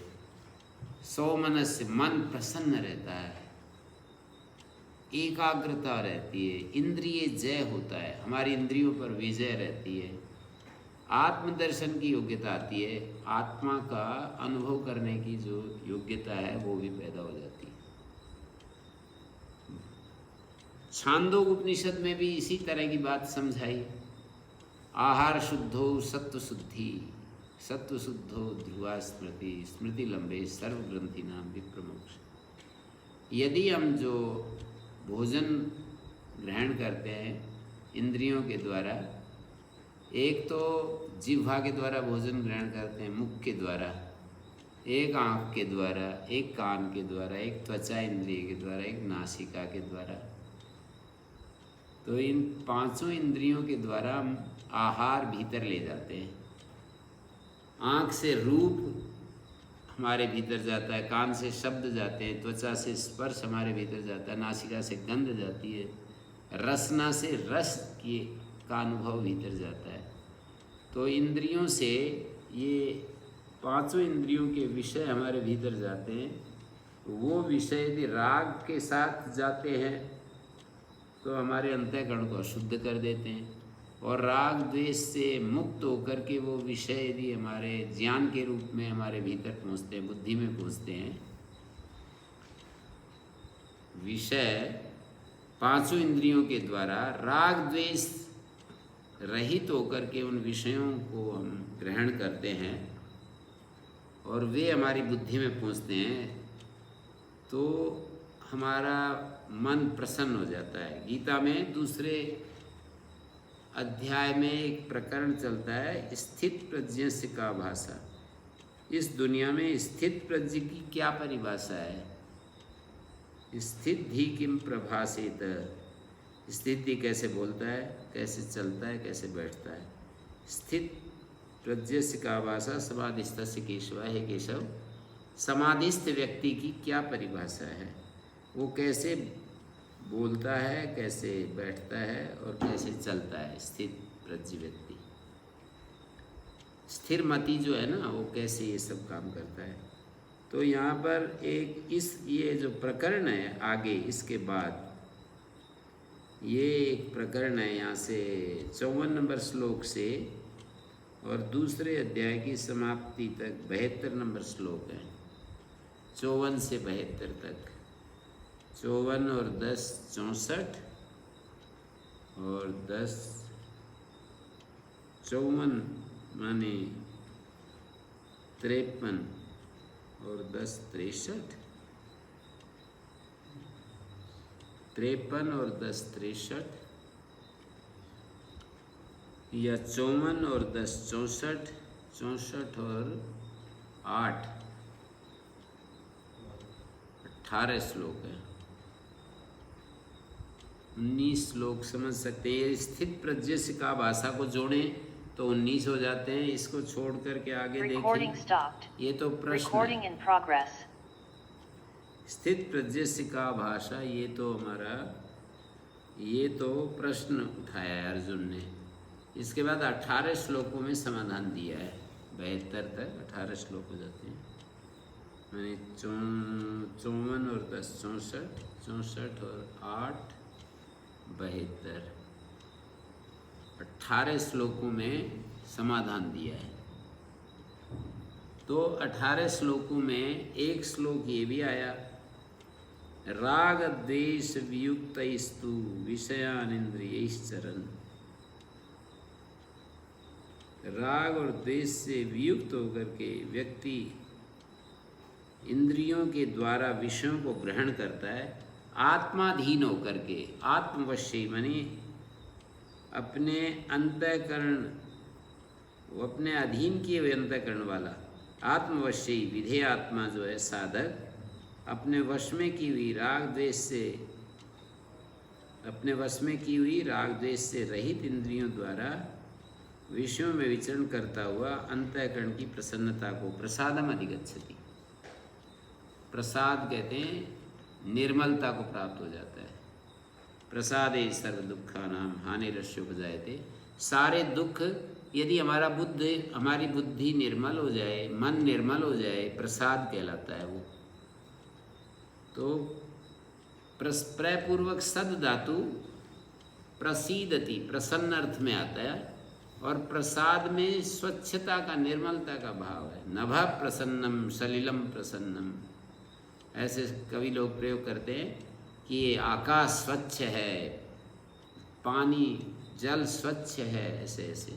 सौमनस से मन प्रसन्न रहता है, एकाग्रता रहती है, इंद्रिय जय होता है, हमारी इंद्रियों पर विजय रहती है। आत्मदर्शन की योग्यता आती है, आत्मा का अनुभव करने की जो योग्यता है वो भी पैदा हो जाती है। छांदोग उपनिषद में भी इसी तरह की बात समझाई। आहार शुद्धो सत्व शुद्धि, सत्व शुद्धो ध्रुवा स्मृति, स्मृति लंबे सर्व ग्रंथि नाम विप्रमोक्ष। यदि हम जो भोजन ग्रहण करते हैं इंद्रियों के द्वारा, एक तो जिह्वा के द्वारा भोजन ग्रहण करते हैं, मुख के द्वारा, एक आँख के द्वारा, एक कान के द्वारा, एक त्वचा इंद्रिय के द्वारा, एक नासिका के द्वारा। तो इन 5 इंद्रियों के द्वारा हम आहार भीतर ले जाते हैं। आँख से रूप हमारे भीतर जाता है, कान से शब्द जाते हैं, त्वचा से स्पर्श हमारे भीतर जाता है, नासिका से गंध जाती है, रसना से रस का अनुभव भीतर जाता है। तो इंद्रियों से ये 5 इंद्रियों के विषय हमारे भीतर जाते हैं। वो विषय यदि राग के साथ जाते हैं तो हमारे अंतःकरण को अशुद्ध कर देते हैं, और राग द्वेष से मुक्त होकर के वो विषय यदि हमारे ज्ञान के रूप में हमारे भीतर पहुँचते हैं, बुद्धि में पहुँचते हैं, विषय 5 इंद्रियों के द्वारा राग द्वेष रहित होकर के उन विषयों को हम ग्रहण करते हैं और वे हमारी बुद्धि में पहुँचते हैं, तो हमारा मन प्रसन्न हो जाता है। गीता में दूसरे अध्याय में एक प्रकरण चलता है, स्थित प्रज्ञ से का भाषा। इस दुनिया में स्थित प्रज्ञ की क्या परिभाषा है। स्थित ही किम प्रभासेत, स्थिति कैसे बोलता है, कैसे चलता है, कैसे बैठता है। स्थित प्रज्ञ से का भाषा समाधिस्थ से केशव, है केशव, समाधिस्थ व्यक्ति की क्या परिभाषा है, वो कैसे बोलता है, कैसे बैठता है और कैसे चलता है। स्थित प्रज्ञ व्यक्ति, स्थिर मति जो है ना, वो कैसे ये सब काम करता है। तो यहाँ पर एक ये जो प्रकरण है आगे, इसके बाद ये एक प्रकरण है यहाँ से 54 नंबर श्लोक से और दूसरे अध्याय की समाप्ति तक 72 नंबर श्लोक है। 54 से 72 तक, 54 और 10 64 और 10 54 माने 53 और 10 63, 53 और 10 63, या 54 और 10 64, 64 और 8 18 श्लोक है। 19 श्लोक समझ सकते हैं। स्थित प्रज्ञ से का भाषा को जोड़ें तो 19 हो जाते हैं। इसको छोड़ करके आगे देखें। ये तो प्रश्न है। स्थित प्रज्ञस्य का भाषा, ये तो हमारा, ये तो प्रश्न उठाया है अर्जुन ने। इसके बाद 18 श्लोकों में समाधान दिया है। 72 तक 18 श्लोक हो जाते हैं, यानी 54 और 10 64, 64 और 8 72, 18 श्लोकों में समाधान दिया है। तो 18 श्लोकों में एक श्लोक ये भी आया, राग द्वेष वियुक्तस्तु विषयान इंद्रियैश्चरन्। राग और द्वेष से वियुक्त होकर के व्यक्ति इंद्रियों के द्वारा विषयों को ग्रहण करता है, आत्माधीन होकर के, आत्मवशी माने अपने अंतःकरण, वो अपने अधीन किए हुए अंतःकरण वाला, आत्मवशी विधेय आत्मा जो है साधक, अपने वश में की हुई राग द्वेष से, अपने वश में की हुई राग द्वेष से रहित इंद्रियों द्वारा विषयों में विचरण करता हुआ अंतःकरण की प्रसन्नता को प्रसादम अधिगच्छति। प्रसाद कहते हैं निर्मलता को प्राप्त हो जाता है। प्रसादे सर्व दुखानां हानिरस्योपजायते। सारे दुख, यदि हमारी बुद्धि निर्मल हो जाए, मन निर्मल हो जाए, प्रसाद कहलाता है वो। तो प्रयपूर्वक सद धातु प्रसीदति, प्रसन्न अर्थ में आता है, और प्रसाद में स्वच्छता का, निर्मलता का भाव है। नभ प्रसन्नम सलिलम प्रसन्नम, ऐसे कवि लोग प्रयोग करते हैं कि ये आकाश स्वच्छ है, पानी जल स्वच्छ है, ऐसे ऐसे।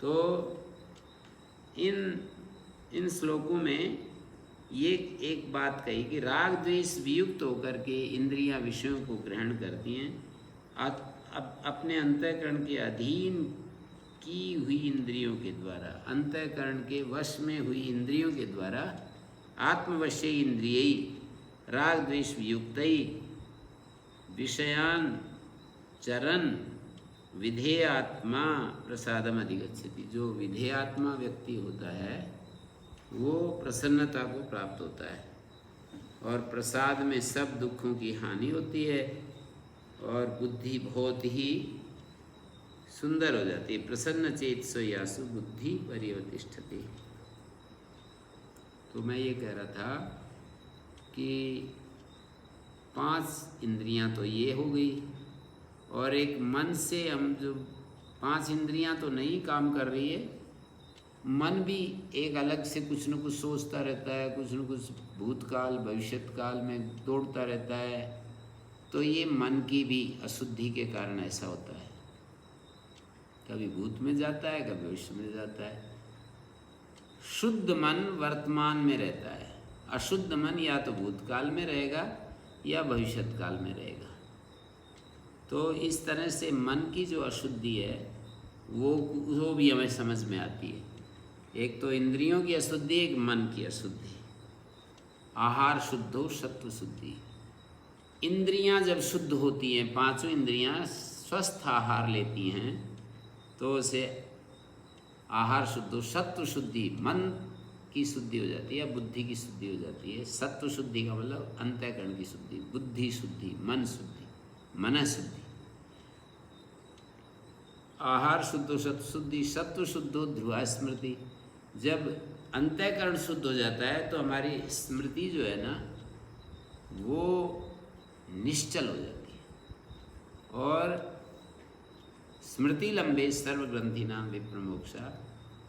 तो इन श्लोकों में ये एक बात कही कि राग द्वेष वियुक्त होकर के इंद्रियां विषयों को ग्रहण करती हैं, अपने अंतःकरण के अधीन की हुई इंद्रियों के द्वारा, अंतःकरण के वश में हुई इंद्रियों के द्वारा, आत्मवश्य इंद्रियई राग द्वेष वियुक्तई विषयान चरन विधेय आत्मा प्रसादम अधिगच्छति। जो विधेय आत्मा व्यक्ति होता है वो प्रसन्नता को प्राप्त होता है, और प्रसाद में सब दुखों की हानि होती है, और बुद्धि बहुत ही सुंदर हो जाती है। प्रसन्न चेतसो यासु बुद्धि परिवर्तिष्ठति। तो मैं ये कह रहा था कि 5 इंद्रियां तो ये हो गई, और एक मन से हम जो 5 इंद्रियां तो नहीं काम कर रही है, मन भी एक अलग से कुछ न कुछ सोचता रहता है, कुछ न कुछ भूतकाल भविष्यकाल में दौड़ता रहता है। तो ये मन की भी अशुद्धि के कारण ऐसा होता है, कभी भूत में जाता है, कभी भविष्य में जाता है। शुद्ध मन वर्तमान में रहता है, अशुद्ध मन या तो भूतकाल में रहेगा या भविष्यकाल में रहेगा। तो इस तरह से मन की जो अशुद्धि है वो भी हमें समझ में आती है। एक तो इंद्रियों की अशुद्धि, एक मन की अशुद्धि। आहार शुद्धो सत्व शुद्धि। इंद्रियां जब शुद्ध होती हैं, 5 इंद्रियां स्वस्थ आहार लेती हैं, तो उसे आहार शुद्धो सत्व शुद्धि, मन की शुद्धि हो जाती है, बुद्धि की शुद्धि हो जाती है। सत्व शुद्धि का मतलब अंतःकरण की शुद्धि, बुद्धि शुद्धि, मन शुद्धि, मन शुद्धि। आहार शुद्धो सत्व शुद्धि, सत्व शुद्धो ध्रुवा स्मृति। जब अंतःकरण शुद्ध हो जाता है तो हमारी स्मृति जो है ना वो निश्चल हो जाती है, और स्मृति लंबे सर्वग्रंथि नाम विप्रमोक्षा।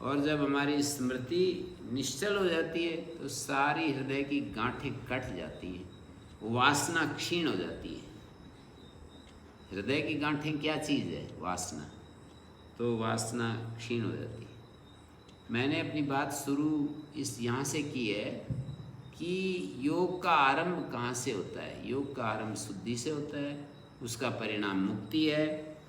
और जब हमारी स्मृति निश्चल हो जाती है तो सारी हृदय की गांठें कट जाती हैं, वासना क्षीण हो जाती है। हृदय की गांठें क्या चीज़ है? वासना। तो वासना क्षीण हो जाती है। मैंने अपनी बात शुरू यहाँ से की है कि योग का आरंभ कहाँ से होता है। योग का आरंभ शुद्धि से होता है, उसका परिणाम मुक्ति है।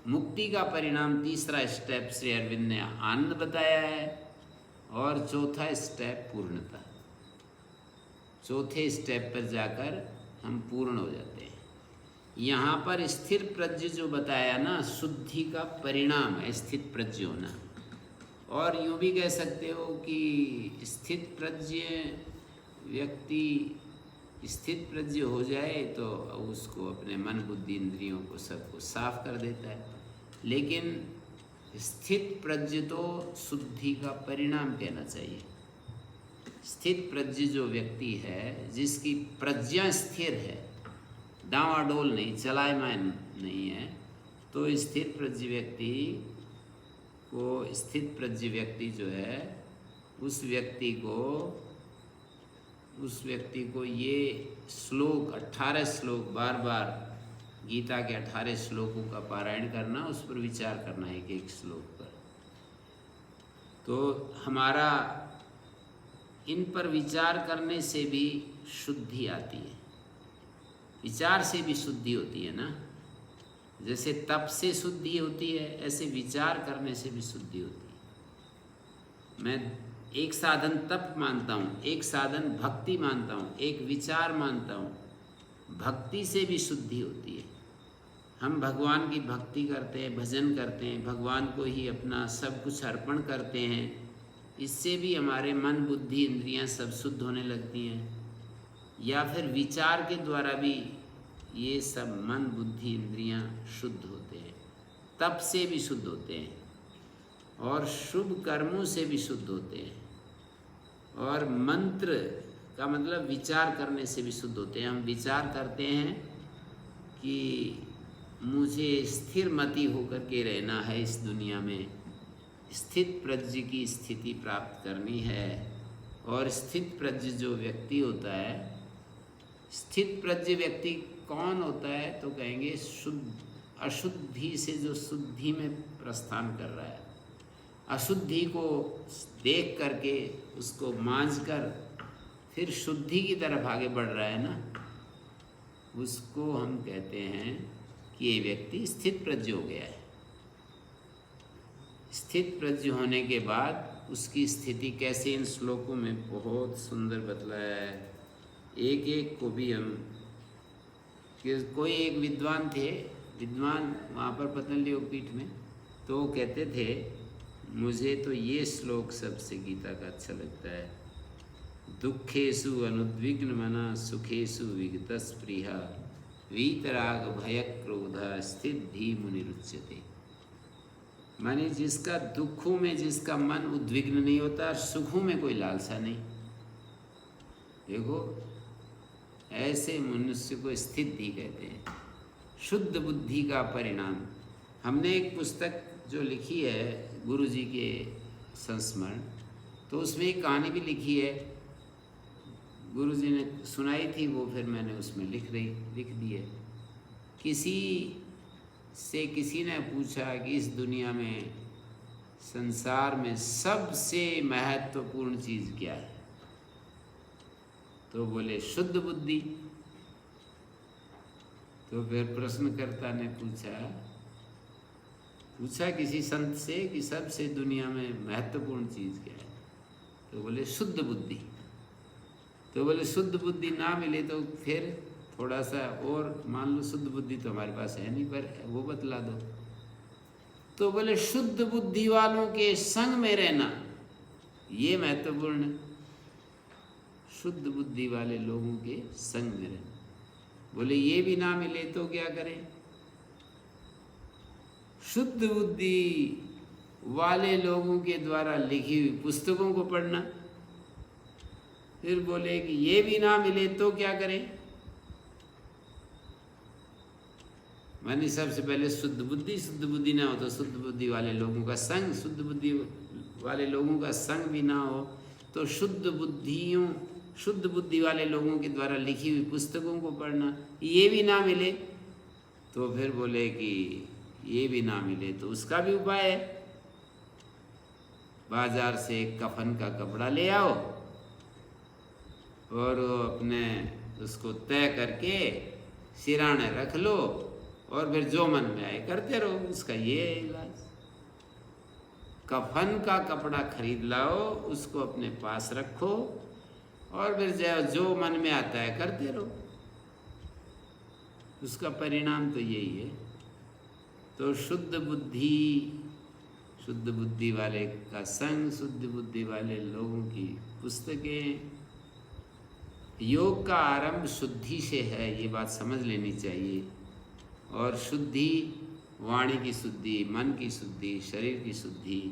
मुक्ति का परिणाम तीसरा स्टेप श्री अरविंद ने आनंद बताया है, और चौथा स्टेप पूर्णता। चौथे स्टेप पर जाकर हम पूर्ण हो जाते हैं। यहाँ पर स्थिर प्रज्ञ जो बताया ना, शुद्धि का परिणाम है स्थित प्रज्ञ होना। और यूँ भी कह सकते हो कि स्थित प्रज्ञ व्यक्ति स्थित प्रज्ञ हो जाए तो उसको अपने मन बुद्धि इंद्रियों को सबको साफ कर देता है। लेकिन स्थित प्रज्ञ तो शुद्धि का परिणाम कहना चाहिए। स्थित प्रज्ञ जो व्यक्ति है, जिसकी प्रज्ञा स्थिर है, डावाडोल नहीं, चलायमान नहीं है, तो स्थिर प्रज्ञ व्यक्ति को, स्थित प्रज्ञ व्यक्ति जो है, उस व्यक्ति को ये श्लोक 18 श्लोक बार बार गीता के 18 श्लोकों का पारायण करना, उस पर विचार करना है, एक एक श्लोक पर। तो हमारा इन पर विचार करने से भी शुद्धि आती है। विचार से भी शुद्धि होती है ना। जैसे तप से शुद्धि होती है, ऐसे विचार करने से भी शुद्धि होती है। मैं एक साधन तप मानता हूँ, एक साधन भक्ति मानता हूँ, एक विचार मानता हूँ। भक्ति से भी शुद्धि होती है। हम भगवान की भक्ति करते हैं, भजन करते हैं, भगवान को ही अपना सब कुछ अर्पण करते हैं। इससे भी हमारे मन बुद्धि इंद्रियां सब शुद्ध होने लगती हैं। या फिर विचार के द्वारा भी ये सब मन बुद्धि इंद्रियां शुद्ध होते हैं। तप से भी शुद्ध होते हैं, और शुभ कर्मों से भी शुद्ध होते हैं, और मंत्र का मतलब विचार करने से भी शुद्ध होते हैं। हम विचार करते हैं कि मुझे स्थिर मति होकर के रहना है, इस दुनिया में स्थित प्रज्ञ की स्थिति प्राप्त करनी है। और स्थित प्रज्ञ जो व्यक्ति होता है, स्थित प्रज्ञ व्यक्ति कौन होता है, तो कहेंगे शुद्ध, अशुद्धि से जो शुद्धि में प्रस्थान कर रहा है, अशुद्धि को देख करके उसको मांझ कर फिर शुद्धि की तरफ आगे बढ़ रहा है ना, उसको हम कहते हैं कि ये व्यक्ति स्थित प्रज्ञ हो गया है। स्थित प्रज्ञ होने के बाद उसकी स्थिति कैसे, इन श्लोकों में बहुत सुंदर बतलाया है। एक एक को भी हम, कोई एक विद्वान थे, विद्वान वहाँ पर पतंजलि योगपीठ में, तो वो कहते थे, मुझे तो ये श्लोक सबसे गीता का अच्छा लगता है। दुखेषु अनुद्विग्न मना सुखेषु विगत स्पृहा वीतराग भय क्रोध स्थित धी मुनिरुच्यते। माने जिसका दुखों में जिसका मन उद्विग्न नहीं होता, सुखों में कोई लालसा नहीं। देखो, ऐसे मनुष्य को स्थित धी कहते हैं, शुद्ध बुद्धि का परिणाम। हमने एक पुस्तक जो लिखी है गुरु जी के संस्मरण, तो उसमें एक कहानी भी लिखी है, गुरु जी ने सुनाई थी, वो फिर मैंने उसमें लिख दी है। किसी ने पूछा कि इस दुनिया में, संसार में सबसे महत्वपूर्ण चीज़ क्या है, तो बोले शुद्ध बुद्धि। तो फिर प्रश्नकर्ता ने पूछा किसी संत से कि सबसे दुनिया में महत्वपूर्ण चीज़ क्या है, तो बोले शुद्ध बुद्धि। तो बोले शुद्ध बुद्धि ना मिले तो फिर थोड़ा सा और मान लो, शुद्ध बुद्धि तो हमारे पास है नहीं, पर वो बतला दो। तो बोले शुद्ध बुद्धि वालों के संग में रहना, ये महत्वपूर्ण है। शुद्ध बुद्धि वाले लोगों के संग में रहना। बोले ये भी ना मिले तो क्या करें? शुद्ध बुद्धि वाले लोगों के द्वारा लिखी हुई पुस्तकों को पढ़ना। फिर बोले कि ये भी ना मिले तो क्या करें? माने सबसे पहले शुद्ध बुद्धि ना हो तो शुद्ध बुद्धि वाले लोगों का संग, शुद्ध बुद्धि वाले लोगों का संग भी ना हो तो शुद्ध बुद्धि वाले लोगों के द्वारा लिखी हुई पुस्तकों को पढ़ना। ये भी ना मिले तो फिर बोले कि ये भी ना मिले तो उसका भी उपाय है, बाजार से एक कफन का कपड़ा ले आओ और अपने उसको तय करके सिराने रख लो और फिर जो मन में आए करते रहो। उसका ये इलाज, कफन का कपड़ा खरीद लाओ, उसको अपने पास रखो और फिर जो मन में आता है करते रहो। उसका परिणाम तो यही है। तो शुद्ध बुद्धि वाले का संग, शुद्ध बुद्धि वाले लोगों की पुस्तकें, योग का आरंभ शुद्धि से है, ये बात समझ लेनी चाहिए। और शुद्धि, वाणी की शुद्धि, मन की शुद्धि, शरीर की शुद्धि,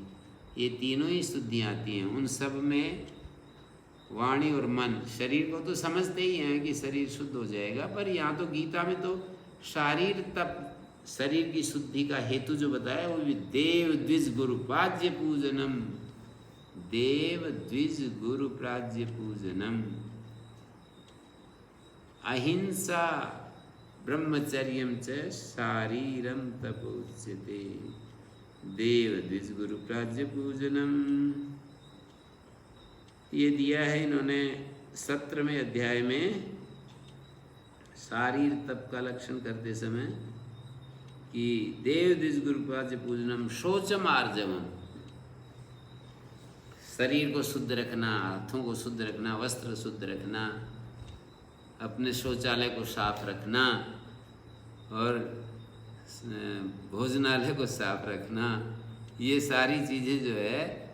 ये तीनों ही शुद्धियाँ आती हैं। उन सब में वाणी और मन, शरीर को तो समझते ही हैं कि शरीर शुद्ध हो जाएगा, पर यहाँ तो गीता में तो शारीर तप, शरीर की शुद्धि का हेतु जो बताया वो भी देव द्विज गुरु प्राज्य पूजनम, देव द्विज गुरु प्राज्य पूजनम, अहिंसा ब्रह्मचर्यम च शारीरम तपोच्यते, देव द्विज गुरु प्राज्य पूजनम। ये दिया है इन्होंने 17वें अध्याय में शारीर तप का लक्षण करते समय कि देव द्विज गुरु प्राज्य पूजनम शौचम आर्जवम, शरीर को शुद्ध रखना, हाथों को शुद्ध रखना, वस्त्र शुद्ध रखना, अपने शौचालय को साफ रखना और भोजनालय को साफ रखना, ये सारी चीज़ें जो है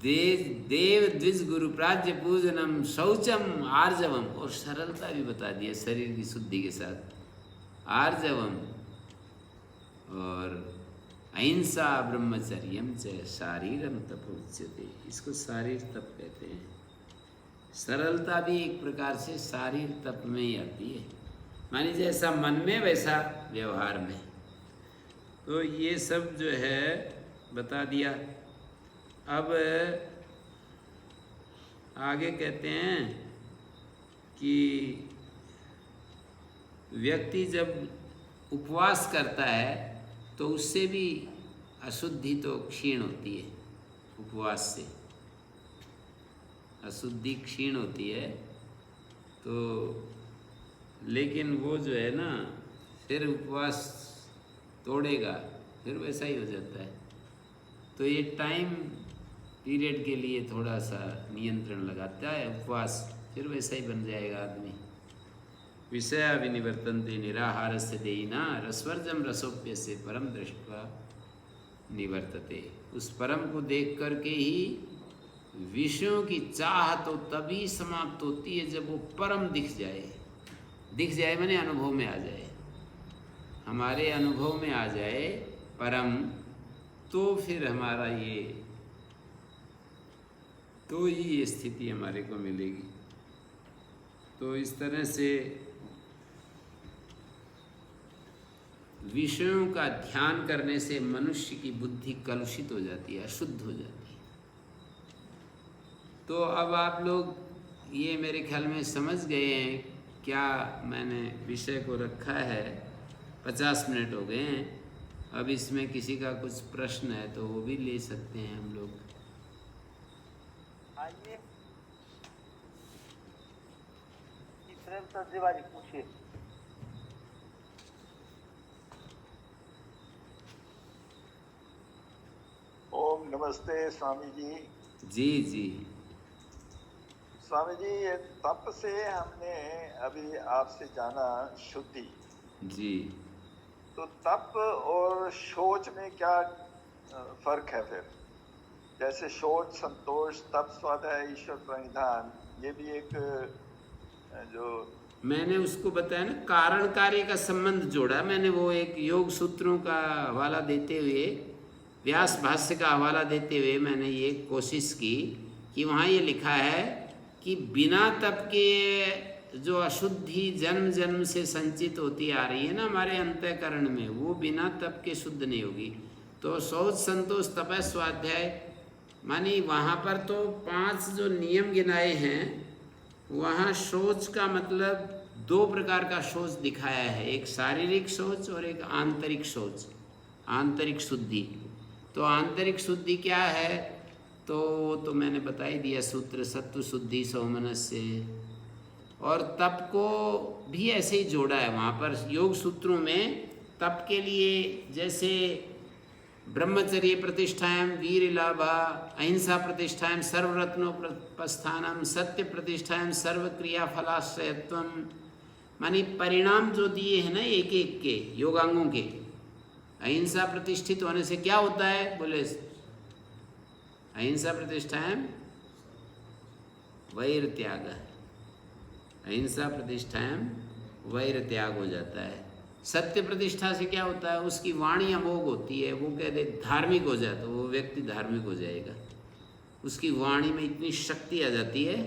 देव द्विज गुरु प्राज्य पूजनम शौचम आर्जवम, और सरलता भी बता दिया शरीर की शुद्धि के साथ, आर्जवम, और अहिंसा ब्रह्मचर्यम च शारीरम तपोच्यते, इसको शारीर तप कहते हैं। सरलता भी एक प्रकार से शारीर तप में ही आती है, मानी जैसा मन में वैसा व्यवहार में। तो ये सब जो है बता दिया। अब आगे कहते हैं कि व्यक्ति जब उपवास करता है तो उससे भी अशुद्धि तो क्षीण होती है, उपवास से अशुद्धि क्षीण होती है। तो लेकिन वो जो है ना, फिर उपवास तोड़ेगा फिर वैसा ही हो जाता है। तो ये टाइम पीरियड के लिए थोड़ा सा नियंत्रण लगाता है उपवास, फिर वैसा ही बन जाएगा आदमी। विषया विनिवर्तन्ते निराहार से देना रसवर्जम रसोप्य से परम दृष्टवा निवर्तते, उस परम को देख करके ही विषयों की चाह तो तभी समाप्त होती है जब वो परम दिख जाए। दिख जाए माने अनुभव में आ जाए, हमारे अनुभव में आ जाए परम, तो फिर हमारा तो ये स्थिति हमारे को मिलेगी। तो इस तरह से विषयों का ध्यान करने से मनुष्य की बुद्धि कलुषित हो जाती है, अशुद्ध हो जाती है। तो अब आप लोग ये मेरे ख्याल में समझ गए हैं क्या मैंने विषय को रखा है। 50 मिनट हो गए हैं। अब इसमें किसी का कुछ प्रश्न है तो वो भी ले सकते हैं हम लोग। आइए प्रेमचंद तिवारी पूछिए। ओम नमस्ते स्वामी जी। जी जी स्वामी जी, ये तप से हमने अभी आपसे जाना शुद्धि जी, तो तप और शौच में क्या फर्क है फिर? जैसे शौच संतोष, तप स्वाध्याय, ईश्वर प्रणिधान, ये भी एक जो मैंने उसको बताया ना, कारण कार्य का संबंध जोड़ा मैंने। वो एक योग सूत्रों का हवाला देते हुए, व्यास भाष्य का हवाला देते हुए मैंने ये कोशिश की कि वहाँ ये लिखा है कि बिना तप के जो अशुद्धि जन्म जन्म से संचित होती आ रही है ना हमारे अंतःकरण में, वो बिना तप के शुद्ध नहीं होगी। तो शौच संतोष तप स्वाध्याय मानी वहाँ पर तो 5 जो नियम गिनाए हैं, वहाँ शौच का मतलब 2 प्रकार का शौच दिखाया है, एक शारीरिक शौच और एक आंतरिक शौच, आंतरिक शुद्धि। तो आंतरिक शुद्धि क्या है, तो वो तो मैंने बता ही दिया, सूत्र सत्व शुद्धि सौमनस्य। और तप को भी ऐसे ही जोड़ा है वहाँ पर योग सूत्रों में। तप के लिए जैसे ब्रह्मचर्य प्रतिष्ठायाम वीर लाभा, अहिंसा प्रतिष्ठायाम सर्वरत्नोपस्थानम, सत्य प्रतिष्ठायाम सर्वक्रिया फलाश्रयत्वम, मानी परिणाम जो दिए हैं ना एक एक के योगांगों के। अहिंसा प्रतिष्ठित होने से क्या होता है, बोले अहिंसा प्रतिष्ठायाम वैर त्याग, अहिंसा प्रतिष्ठायाम वैर त्याग हो जाता है। सत्य प्रतिष्ठा से क्या होता है, उसकी वाणी अमोघ होती है, वो कह दे धार्मिक हो जाए तो वो व्यक्ति धार्मिक हो जाएगा, उसकी वाणी में इतनी शक्ति आ जाती है।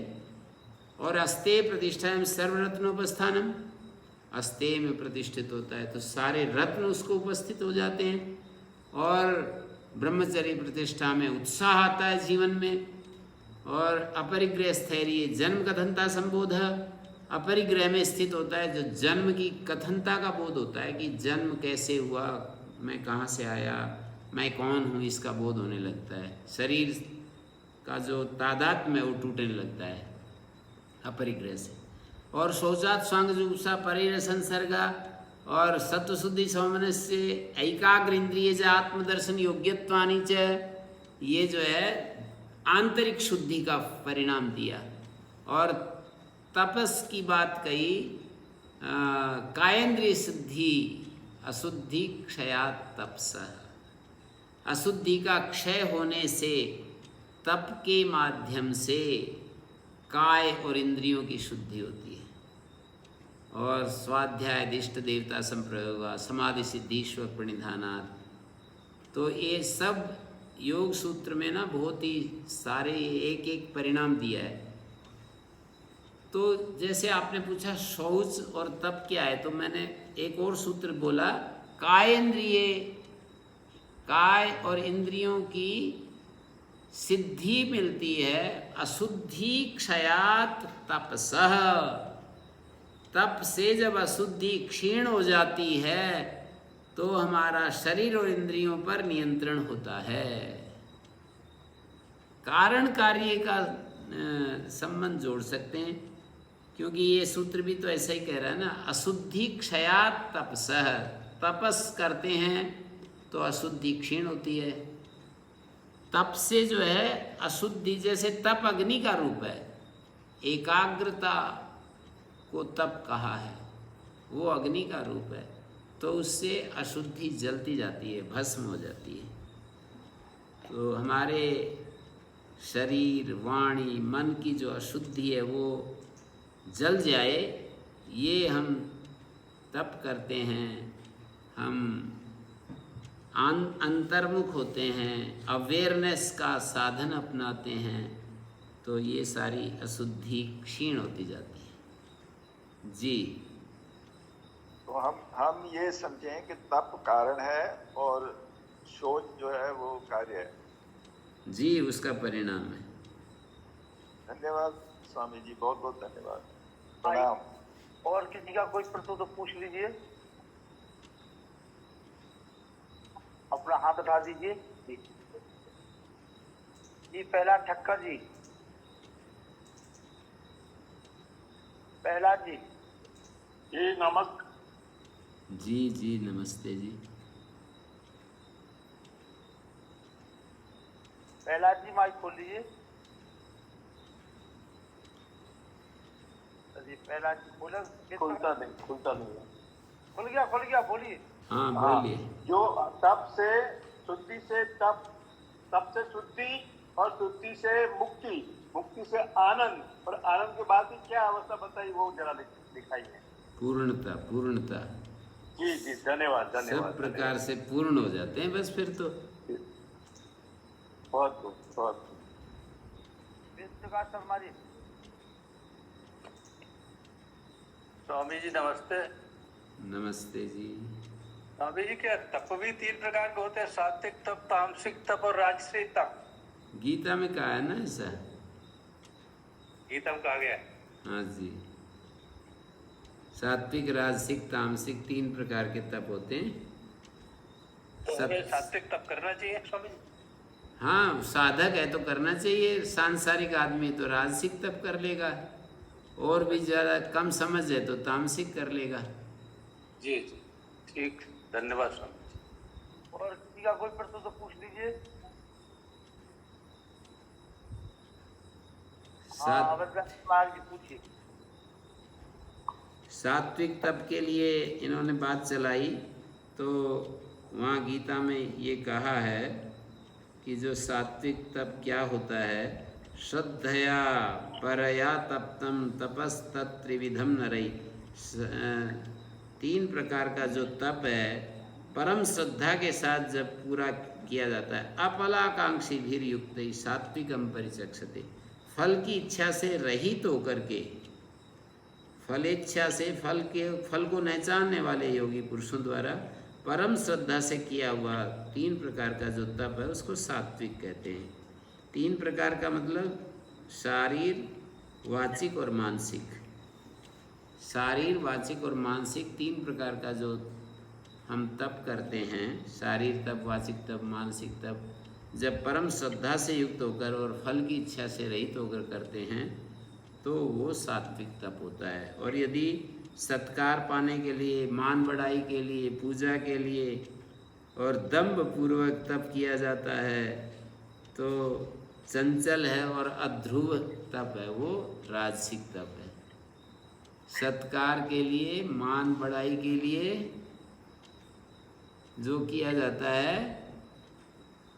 और अस्ते प्रतिष्ठायाम सर्वरत्नोपस्थानम, अस्ते में प्रतिष्ठित होता है तो सारे रत्न उसको उपस्थित हो जाते हैं। और ब्रह्मचर्य प्रतिष्ठा में उत्साह आता है जीवन में। और अपरिग्रह स्थैर्य जन्म कथनता संबोध, अपरिग्रह में स्थित होता है जो जन्म की कथनता का बोध होता है कि जन्म कैसे हुआ, मैं कहाँ से आया, मैं कौन हूँ, इसका बोध होने लगता है। शरीर का जो तादात्म्य वो टूटने लगता है अपरिग्रह से। और शौचात स्वांग जुगुप्सा परेर संसर्गा और सत्वशुद्धि सौमनस्य एकाग्र इंद्रिय च आत्मदर्शन योग्यत्वानि च, ये जो है आंतरिक शुद्धि का परिणाम दिया। और तपस की बात कही, कायेंद्रिय शुद्धि अशुद्धि क्षयात् तपसः, अशुद्धि का क्षय होने से तप के माध्यम से काय और इंद्रियों की शुद्धि होती है। और स्वाध्याय दिष्ट देवता संप्रयोग समाधि सिद्धीश्वर प्रणिधानात्, तो ये सब योग सूत्र में ना बहुत ही सारे एक एक परिणाम दिया है। तो जैसे आपने पूछा शौच और तप क्या है, तो मैंने एक और सूत्र बोला, कायेंद्रिय, काय और इंद्रियों की सिद्धि मिलती है अशुद्धि क्षयात् तपसः, तप से जब अशुद्धि क्षीण हो जाती है तो हमारा शरीर और इंद्रियों पर नियंत्रण होता है। कारण कार्य का संबंध जोड़ सकते हैं, क्योंकि ये सूत्र भी तो ऐसा ही कह रहा है ना, अशुद्धि क्षयात् तपसः, तपस करते हैं तो अशुद्धि क्षीण होती है। तप से जो है अशुद्धि, जैसे तप अग्नि का रूप है, एकाग्रता को तप कहा है, वो अग्नि का रूप है, तो उससे अशुद्धि जलती जाती है, भस्म हो जाती है। तो हमारे शरीर वाणी मन की जो अशुद्धि है वो जल जाए, ये हम तप करते हैं, हम अंतर्मुख होते हैं, अवेयरनेस का साधन अपनाते हैं, तो ये सारी अशुद्धि क्षीण होती जाती है। जी, तो हम ये समझें कि तप कारण है और शोच जो है वो कार्य है। जी, उसका परिणाम है। धन्यवाद स्वामी जी, बहुत बहुत धन्यवाद, प्रणाम। और किसी का कोई प्रश्न तो पूछ लीजिए, अपना हाथ उठा दीजिए। जी पहला ठक्कर जी, पहला जी। जी नमस्कार। जी नमस्ते जी। पहला जी माइक खोल लीजिए। पहला जी खोला, खुलता नहीं खुल गया, बोलिए। हाँ बोलिए। जो तप से शुद्धि से तप, तप से शुद्धि और शुद्धि से मुक्ति, मुक्ति से आनंद, और आनंद के बाद की क्या अवस्था बताई वो जरा दिखाइए। पूर्णता। जी धन्यवाद। सब प्रकार से पूर्ण हो जाते हैं बस फिर तो। बहुत शर्मा जी। स्वामी जी नमस्ते। नमस्ते जी। स्वामी जी क्या तप भी 3 प्रकार के होते हैं, सात्विक तप, तामसिक तप और राजसिक तप? गीता में कहा है ना ऐसा। गीता में कहा गया। हाँ जी, सात्विक राजसिक तामसिक 3 प्रकार के तप होते हैं। तो हमें सात्विक तप करना चाहिए स्वामी जी? हाँ, साधक है तो करना चाहिए। सांसारिक आदमी तो राजसिक तप कर लेगा, और भी ज़्यादा कम समझ है तो तामसिक कर लेगा। जी ठीक, धन्यवाद स्वामी जी। और किसी का कोई प्रश्न तो पूछ लीजिए। पूछिए। सात्विक तप के लिए इन्होंने बात चलाई, तो वहाँ गीता में ये कहा है कि जो सात्विक तप क्या होता है, श्रद्धया परया तप्तम तपस्तत्रिविधम नरई। 3 प्रकार का जो तप है परम श्रद्धा के साथ जब पूरा किया जाता है, अपलाकांक्षी भीर युक्त सात्विकम परिचक्षते, फल की इच्छा से रहित होकर के, फल इच्छा से फल को पहचानने वाले योगी पुरुषों द्वारा परम श्रद्धा से किया हुआ 3 प्रकार का जो तप है उसको सात्विक कहते हैं। 3 प्रकार का मतलब शारीर, वाचिक और मानसिक। शारीर, वाचिक और मानसिक 3 प्रकार का जो हम तप करते हैं, शारीर तप, वाचिक तप, मानसिक तप, जब परम श्रद्धा से युक्त होकर और फल की इच्छा से रहित होकर करते हैं तो वो सात्विक तप होता है। और यदि सत्कार पाने के लिए, मान बढ़ाई के लिए, पूजा के लिए और दम्भ पूर्वक तप किया जाता है तो चंचल है और अध्रुव तप है, वो राजसिक तप है। सत्कार के लिए, मान बढ़ाई के लिए जो किया जाता है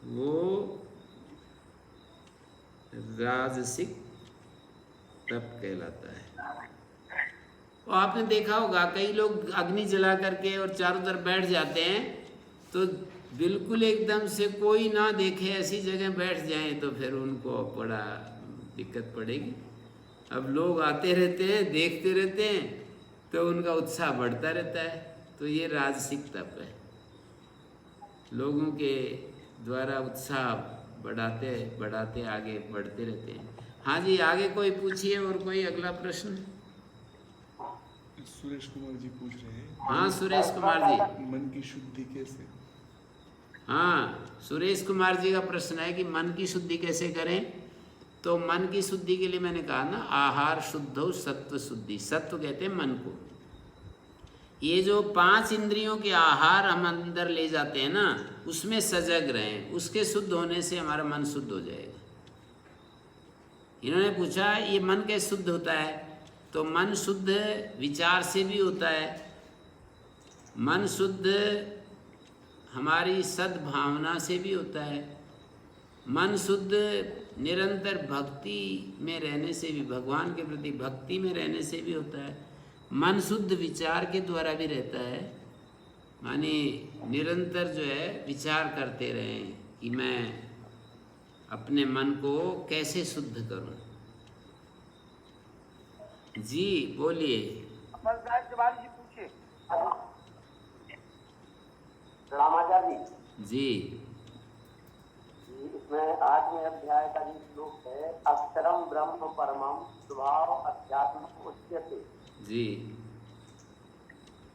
वो राजसिक तप कहलाता है। और आपने देखा होगा कई लोग अग्नि जला करके और चारों तरफ बैठ जाते हैं तो बिल्कुल एकदम से कोई ना देखे ऐसी जगह बैठ जाएं तो फिर उनको बड़ा दिक्कत पड़ेगी। अब लोग आते रहते हैं, देखते रहते हैं तो उनका उत्साह बढ़ता रहता है, तो ये राजसिक तप है। लोगों के द्वारा उत्साह बढ़ाते बढ़ाते आगे बढ़ते रहते हैं। हाँ जी, आगे कोई पूछिए और कोई अगला प्रश्न। सुरेश कुमार जी पूछ रहे हैं। हाँ सुरेश कुमार जी, मन की शुद्धि कैसे? हाँ सुरेश कुमार जी का प्रश्न है कि मन की शुद्धि कैसे करें। तो मन की शुद्धि के लिए मैंने कहा ना, आहार शुद्धो सत्व शुद्धि। सत्व कहते हैं मन को। ये जो 5 इंद्रियों के आहार हम अंदर ले जाते हैं ना, उसमें सजग रहें, उसके शुद्ध होने से हमारा मन शुद्ध हो जाएगा। इन्होंने पूछा ये मन कैसे शुद्ध होता है, तो मन शुद्ध विचार से भी होता है। मन शुद्ध हमारी सद्भावना से भी होता है। मन शुद्ध निरंतर भक्ति में रहने से भी, भगवान के प्रति भक्ति में रहने से भी होता है। मन शुद्ध विचार के द्वारा भी रहता है, माने निरंतर जो है विचार करते रहें कि मैं अपने मन को कैसे शुद्ध करूं। जी बोलिए। तिवारी जी पूछिए। रामाचार्य जी इसमें 8वें अध्याय का जो श्लोक है, अक्षरम ब्रह्म परमम स्वभाव अध्यात्म उच्यते। जी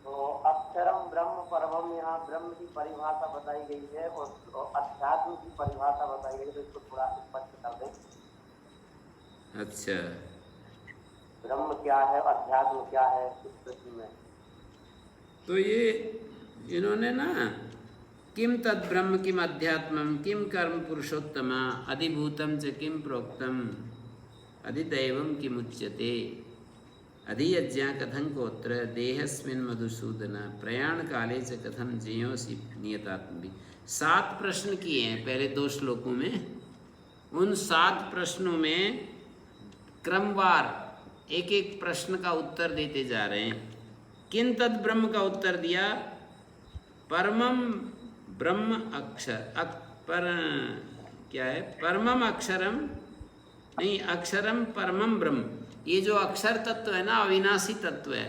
तो अक्षरम ब्रह्म परमम, यहाँ ब्रह्म की परिभाषा बताई गई है और अध्यात्म की परिभाषा बताई गई है, तो इसको थोड़ा स्पष्ट कर दें। अच्छा, ब्रह्म क्या है, अध्यात्म क्या है इस प्रश्न में। तो ये इन्होंने ना किम तद ब्रह्म किम अध्यात्मम किम कर्म पुरुषोत्तमा अधिभूतम च किम प्रोक्तम अधिदैवम किम उच्यते अधियज्ञा कथं कोत्र देहस्मिन् मधुसूदन प्रयाण काले च कथम ज्ञेयोसि नियतात्मभि। 7 प्रश्न किए हैं पहले 2 श्लोकों में। उन 7 प्रश्नों में क्रमवार एक एक प्रश्न का उत्तर देते जा रहे हैं। किन तद ब्रह्म का उत्तर दिया, परमम ब्रह्म अक्षर क्या है, परमम अक्षरम नहीं, अक्षरम परमम ब्रह्म। ये जो अक्षर तत्व है ना, अविनाशी तत्व है,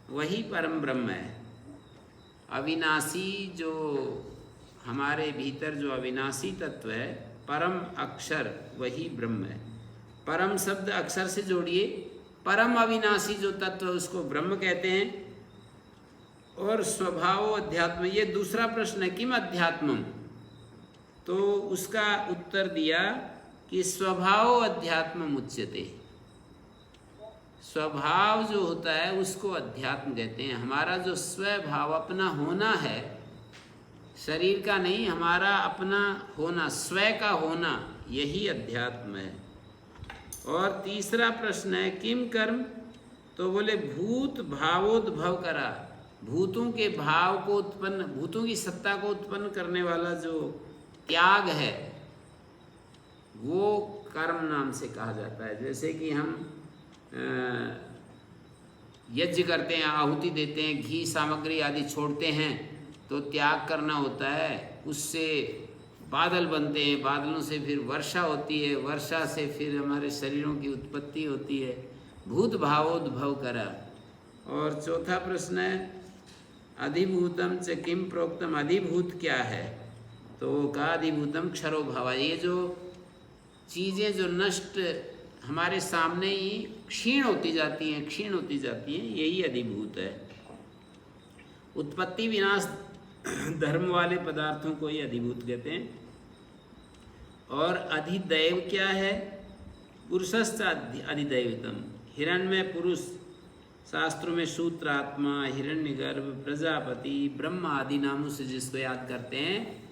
वही परम ब्रह्म है। अविनाशी जो हमारे भीतर जो अविनाशी तत्व है, परम अक्षर वही ब्रह्म है। परम शब्द अक्षर से जोड़िए, परम अविनाशी जो तत्व है उसको ब्रह्म कहते हैं। और स्वभाव अध्यात्म, ये दूसरा प्रश्न है, किम अध्यात्मम। तो उसका उत्तर दिया कि स्वभाव अध्यात्म उच्यते। स्वभाव जो होता है उसको अध्यात्म कहते हैं। हमारा जो स्वभाव अपना होना है, शरीर का नहीं, हमारा अपना होना, स्व का होना, यही अध्यात्म है। और तीसरा प्रश्न है किम कर्म, तो बोले भूत भावोद्भव करा। भूतों के भाव को उत्पन्न, भूतों की सत्ता को उत्पन्न करने वाला जो त्याग है, वो कर्म नाम से कहा जाता है। जैसे कि हम यज्ञ करते हैं, आहुति देते हैं, घी सामग्री आदि छोड़ते हैं तो त्याग करना होता है, उससे बादल बनते हैं, बादलों से फिर वर्षा होती है, वर्षा से फिर हमारे शरीरों की उत्पत्ति होती है, भूत भावोद्भव करा। और चौथा प्रश्न है अधिभूतम च किम प्रोक्तम, अधिभूत क्या है? तो का अधिभूतम क्षरो भावा, ये जो चीज़ें जो नष्ट हमारे सामने ही क्षीण होती जाती हैं, क्षीण होती जाती हैं, यही अधिभूत है। उत्पत्ति विनाश धर्म वाले पदार्थों को ही अधिभूत कहते हैं। और अधिदैव क्या है? पुरुषश्च अधिदैवतम, हिरण्मय पुरुष, शास्त्रों में सूत्र आत्मा, हिरण्यगर्भ, प्रजापति, ब्रह्मा आदि नामों से जिसको याद करते हैं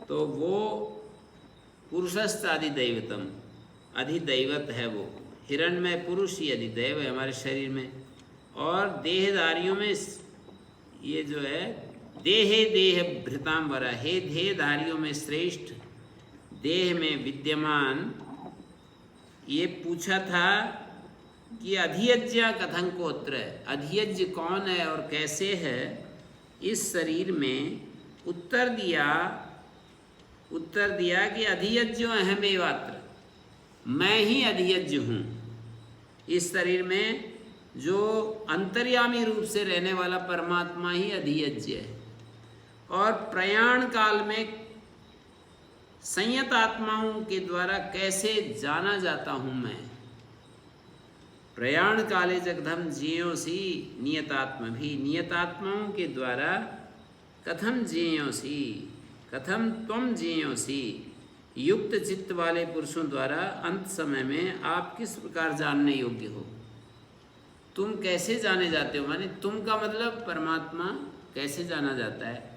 तो वो पुरुषस्थ अधिदैवतम, अधिदैवत है वो। हिरण्मय पुरुष ही अधिदैव है हमारे शरीर में। और देहधारियों में ये जो है देहे देह भृतांबरा, हे देहधारियों में श्रेष्ठ, देह में विद्यमान। ये पूछा था कि अधियज्ञ कथं कोत्र, अधियज्ञ कौन है और कैसे है इस शरीर में? उत्तर दिया कि अधियज्ञ अहमेवात्र, मैं ही अधियज्ञ हूँ इस शरीर में। जो अंतर्यामी रूप से रहने वाला परमात्मा ही अधियज्ञ है। और प्रयाण काल में संयत आत्माओं के द्वारा कैसे जाना जाता हूँ मैं? प्रयाण काले जगधम जियोसी नियतात्म भी, नियतात्माओं के द्वारा कथम जियोसी, कथम त्वम जियोसी, युक्त चित्त वाले पुरुषों द्वारा अंत समय में आप किस प्रकार जानने योग्य हो? तुम कैसे जाने जाते हो? माने तुम का मतलब परमात्मा कैसे जाना जाता है?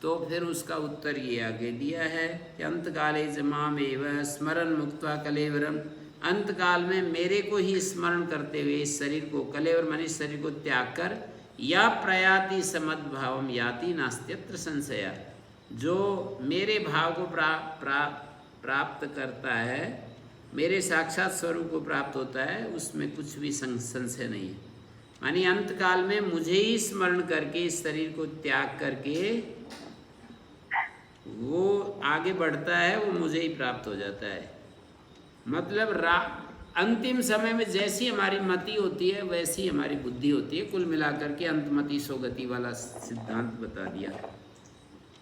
तो फिर उसका उत्तर ये आगे दिया है कि अंतकाले च माम एव स्मरण मुक्त्वा कलेवरम, अंतकाल में मेरे को ही स्मरण करते हुए इस शरीर को, कलेवर माने शरीर को त्याग कर, या प्रयाति समद्भावम याति नास्त्यत्र संशया, जो मेरे भाव को प्राप्त करता है, मेरे साक्षात स्वरूप को प्राप्त होता है, उसमें कुछ भी संशय नहीं है। मानी अंतकाल में मुझे ही स्मरण करके इस शरीर को त्याग करके वो आगे बढ़ता है, वो मुझे ही प्राप्त हो जाता है। मतलब अंतिम समय में जैसी हमारी मति होती है वैसी हमारी बुद्धि होती है। कुल मिलाकर के अंतमति सोगति वाला सिद्धांत बता दिया।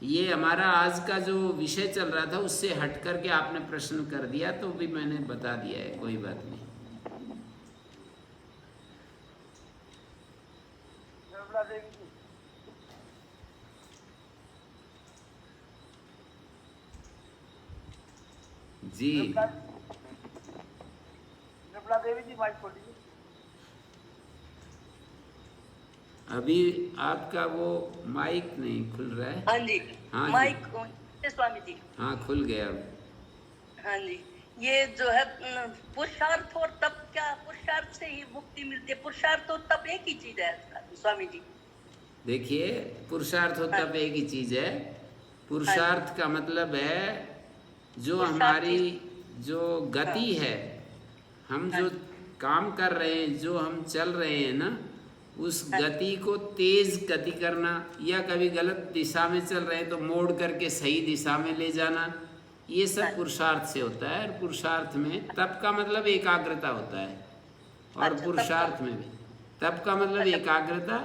ये हमारा आज का जो विषय चल रहा था उससे हट करके आपने प्रश्न कर दिया तो भी मैंने बता दिया है, कोई बात नहीं। जी निर्मला देवी जी माइक खोलिए। अभी आपका वो माइक नहीं खुल रहा है। हाँ जी, हाँ माइक स्वामी जी। हाँ खुल गया अब। हाँ जी, ये जो है पुरुषार्थ और तप, क्या पुरुषार्थ से ही मुक्ति मिलती है? पुरुषार्थ और तप एक ही चीज है स्वामी जी? देखिए, पुरुषार्थ और तप एक ही चीज है। पुरुषार्थ का मतलब है जो हमारी जो गति है, हम जो काम कर रहे हैं, जो हम चल रहे हैं ना, उस गति को तेज गति करना, या कभी गलत दिशा में चल रहे हैं तो मोड़ करके सही दिशा में ले जाना, ये सब पुरुषार्थ से होता है। और पुरुषार्थ में तप का मतलब एकाग्रता होता है, और पुरुषार्थ में भी तप का मतलब एकाग्रता,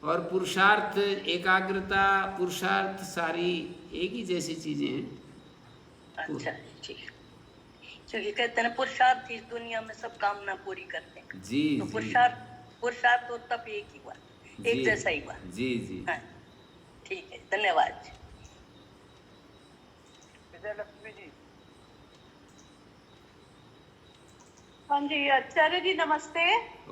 और पुरुषार्थ, एकाग्रता, पुरुषार्थ सारी एक ही जैसी चीजें हैं। अच्छा ठीक है, क्योंकि कहते हैं पुरुषार्थ इस दुनिया में सब कामना पूरी करते हैं। जी तो जी, पुरुषार्थ और तप एक ही हुआ, एक जैसा ही हुआ। जी जी, हाँ, ठीक है, धन्यवाद। विजयलक्ष्मी जी। हाँ जी, आचार्य जी नमस्ते।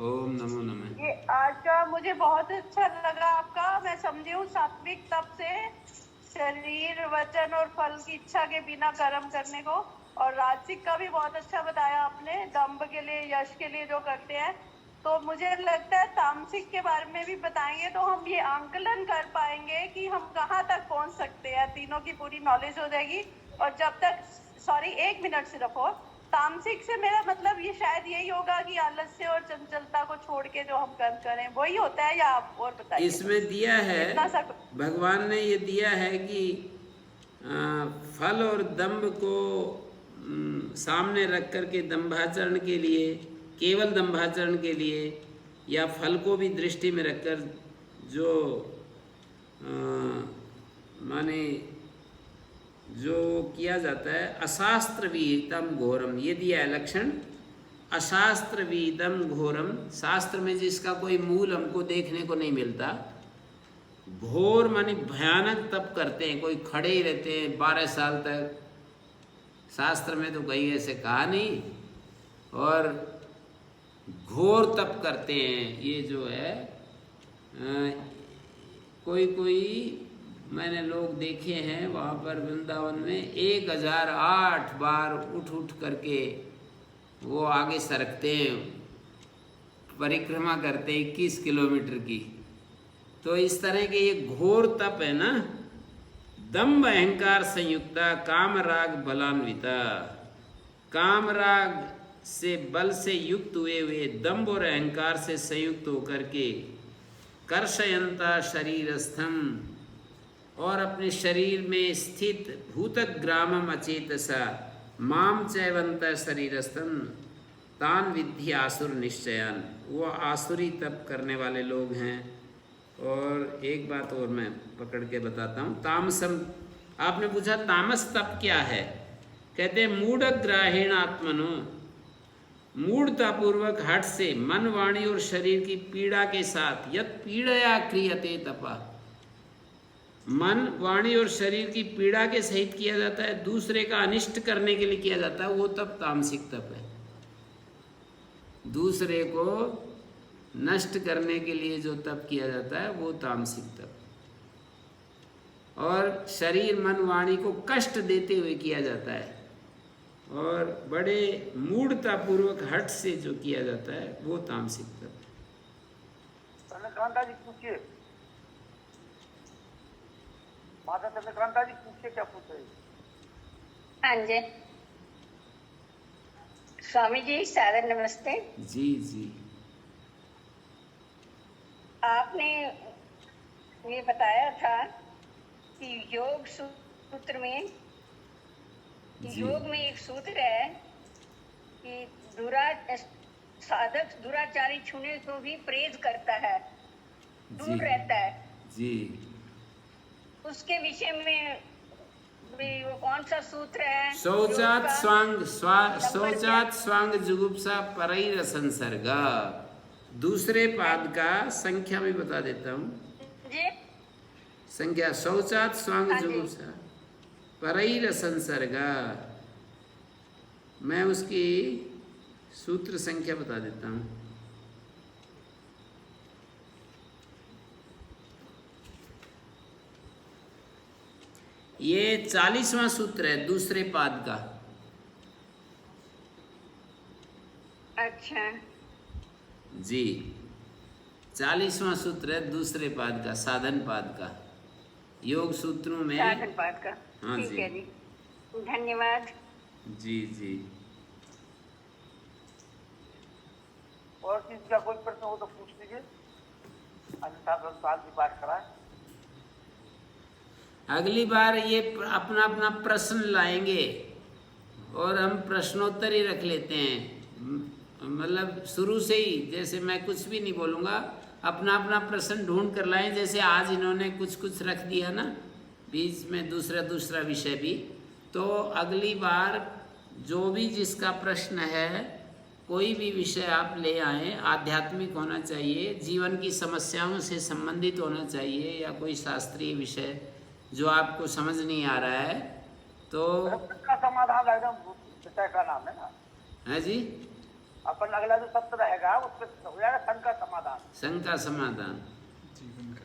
ओम नमो नमः। ये आज का मुझे बहुत अच्छा लगा आपका। मैं समझी हूँ सात्विक तप से शरीर, वचन और फल की इच्छा के बिना कर्म करने को, और राजसिक का भी बहुत अच्छा बताया आपने, दंभ के लिए, यश के लिए जो करते हैं। तो मुझे लगता है तामसिक के बारे में भी बताएंगे तो हम ये आंकलन कर पाएंगे कि हम कहाँ तक पहुँच सकते हैं। तीनों की पूरी नॉलेज हो जाएगी और जब तक, सॉरी 1 मिनट सिर्फ, और तामसिक से मेरा मतलब ये शायद यही होगा कि आलस्य और चंचलता को छोड़ के जो हम कर्म करें वही होता है, या आप और बताइए। इसमें दिया है, भगवान ने ये दिया है कि फल और दंभ को सामने रख करके दंभाचरण के लिए, केवल दंभाचरण के लिए, या फल को भी दृष्टि में रखकर जो माने जो किया जाता है, अशास्त्र विहितम घोरम, ये दिया है लक्षण, अशास्त्र विहितम घोरम, शास्त्र में जिसका कोई मूल हमको देखने को नहीं मिलता। घोर माने भयानक तप करते हैं, कोई खड़े ही रहते हैं 12 साल तक, शास्त्र में तो कहीं ऐसे कहा नहीं, और घोर तप करते हैं। ये जो है कोई मैंने लोग देखे हैं वहाँ पर वृंदावन में 1008 बार उठ करके वो आगे सरकते हैं, परिक्रमा करते हैं 21 किलोमीटर की। तो इस तरह के ये घोर तप है ना। दम्भ अहंकार संयुक्ता काम राग बलान्विता, काम राग से बल से युक्त हुए दम्भ और अहंकार से संयुक्त होकर के कर्षयंता शरीरस्थम, और अपने शरीर में स्थित भूतग्रामम अचेतसा माम चैवंत शरीरस्थम तान विद्धि आसुर निश्चयान, वो आसुरी तप करने वाले लोग हैं। और एक बात और मैं पकड़ के बताता हूँ, तामसम, आपने पूछा तामस तप क्या है, कहते हैं मूढ़ग्राहीण आत्मनो, मूढ़तापूर्वक हठ से मन वाणी और शरीर की पीड़ा के साथ, यत पीड़या क्रियते तपा, मन वाणी और शरीर की पीड़ा के सहित किया जाता है, दूसरे का अनिष्ट करने के लिए किया जाता है, वो तप तामसिक तप है। दूसरे को नष्ट करने के लिए जो तप किया जाता है वो तामसिक तप। और शरीर मन वाणी को कष्ट देते हुए किया जाता है, और बड़े मूढ़तापूर्वक हठ से जो किया जाता है वो तामसिक तप। चंद्रकांता जी पूछिए, माता चंद्रकांता जी पूछिए, क्या पूछ रही? हाँ जी, स्वामी जी सादर नमस्ते। जी जी। आपने ये बताया था कि योग सूत्र में, योग में एक सूत्र है कि साधक दुराचारी छूने को भी प्रेज करता है, दूर रहता है जी। उसके विषय में भी वो कौन सा सूत्र है? शौचात स्वांग जुगुप्सा परैर संसर्गा, दूसरे पाद का संख्या भी बता देता हूँ जी। संख्या शौचात स्वांग जुगुप्सा परैर संसर्गा, मैं उसकी सूत्र संख्या बता देता हूँ। ये 40वां सूत्र है दूसरे पाद का। अच्छा जी, 40वां सूत्र है दूसरे पाद का, साधन पाद का, योग सूत्रों में साधन पाद का। हाँ ठीक जी। है जी, धन्यवाद जी जी। और किसी का कोई प्रश्न हो तो पूछ लीजिए, अन्यथा संसार की बात कराएं। अगली बार ये अपना अपना प्रश्न लाएंगे और हम प्रश्नोत्तर ही रख लेते हैं, मतलब शुरू से ही, जैसे मैं कुछ भी नहीं बोलूँगा, अपना अपना प्रश्न ढूंढ कर लाएं। जैसे आज इन्होंने कुछ कुछ रख दिया ना बीच में, दूसरा विषय भी, तो अगली बार जो भी जिसका प्रश्न है, कोई भी विषय आप ले आएँ, आध्यात्मिक होना चाहिए, जीवन की समस्याओं से संबंधित होना चाहिए, या कोई शास्त्रीय विषय जो आपको समझ नहीं आ रहा है तो का समाधान एकदम विषय का नाम है ना। है जी, अपन अगला जो सत्र रहेगा उसमें हो जाएगा संघ का समाधान, संघ का समाधान, जीवन का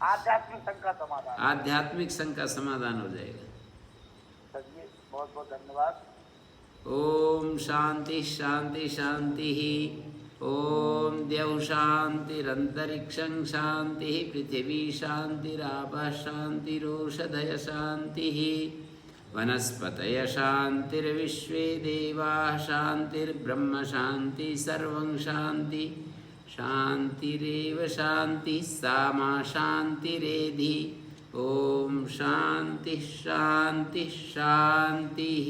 आध्यात्मिक संघ का समाधान, आध्यात्मिक संघ का समाधान हो जाएगा। चलिए, बहुत बहुत धन्यवाद। ओम शांति शांति शांति। ओम द्यौ शांतिरंतरिक्षं शांति, पृथिवी शांतिरापः शांतिरोषधय शांति, वनस्पतय शान्तिर्विश्वे देवाः शान्तिर्ब्रह्म शान्ति सर्वं शान्ति शान्तिरेव शान्तिः सामा शान्तिरेधि ॐ शान्तिः शान्तिः शान्तिः।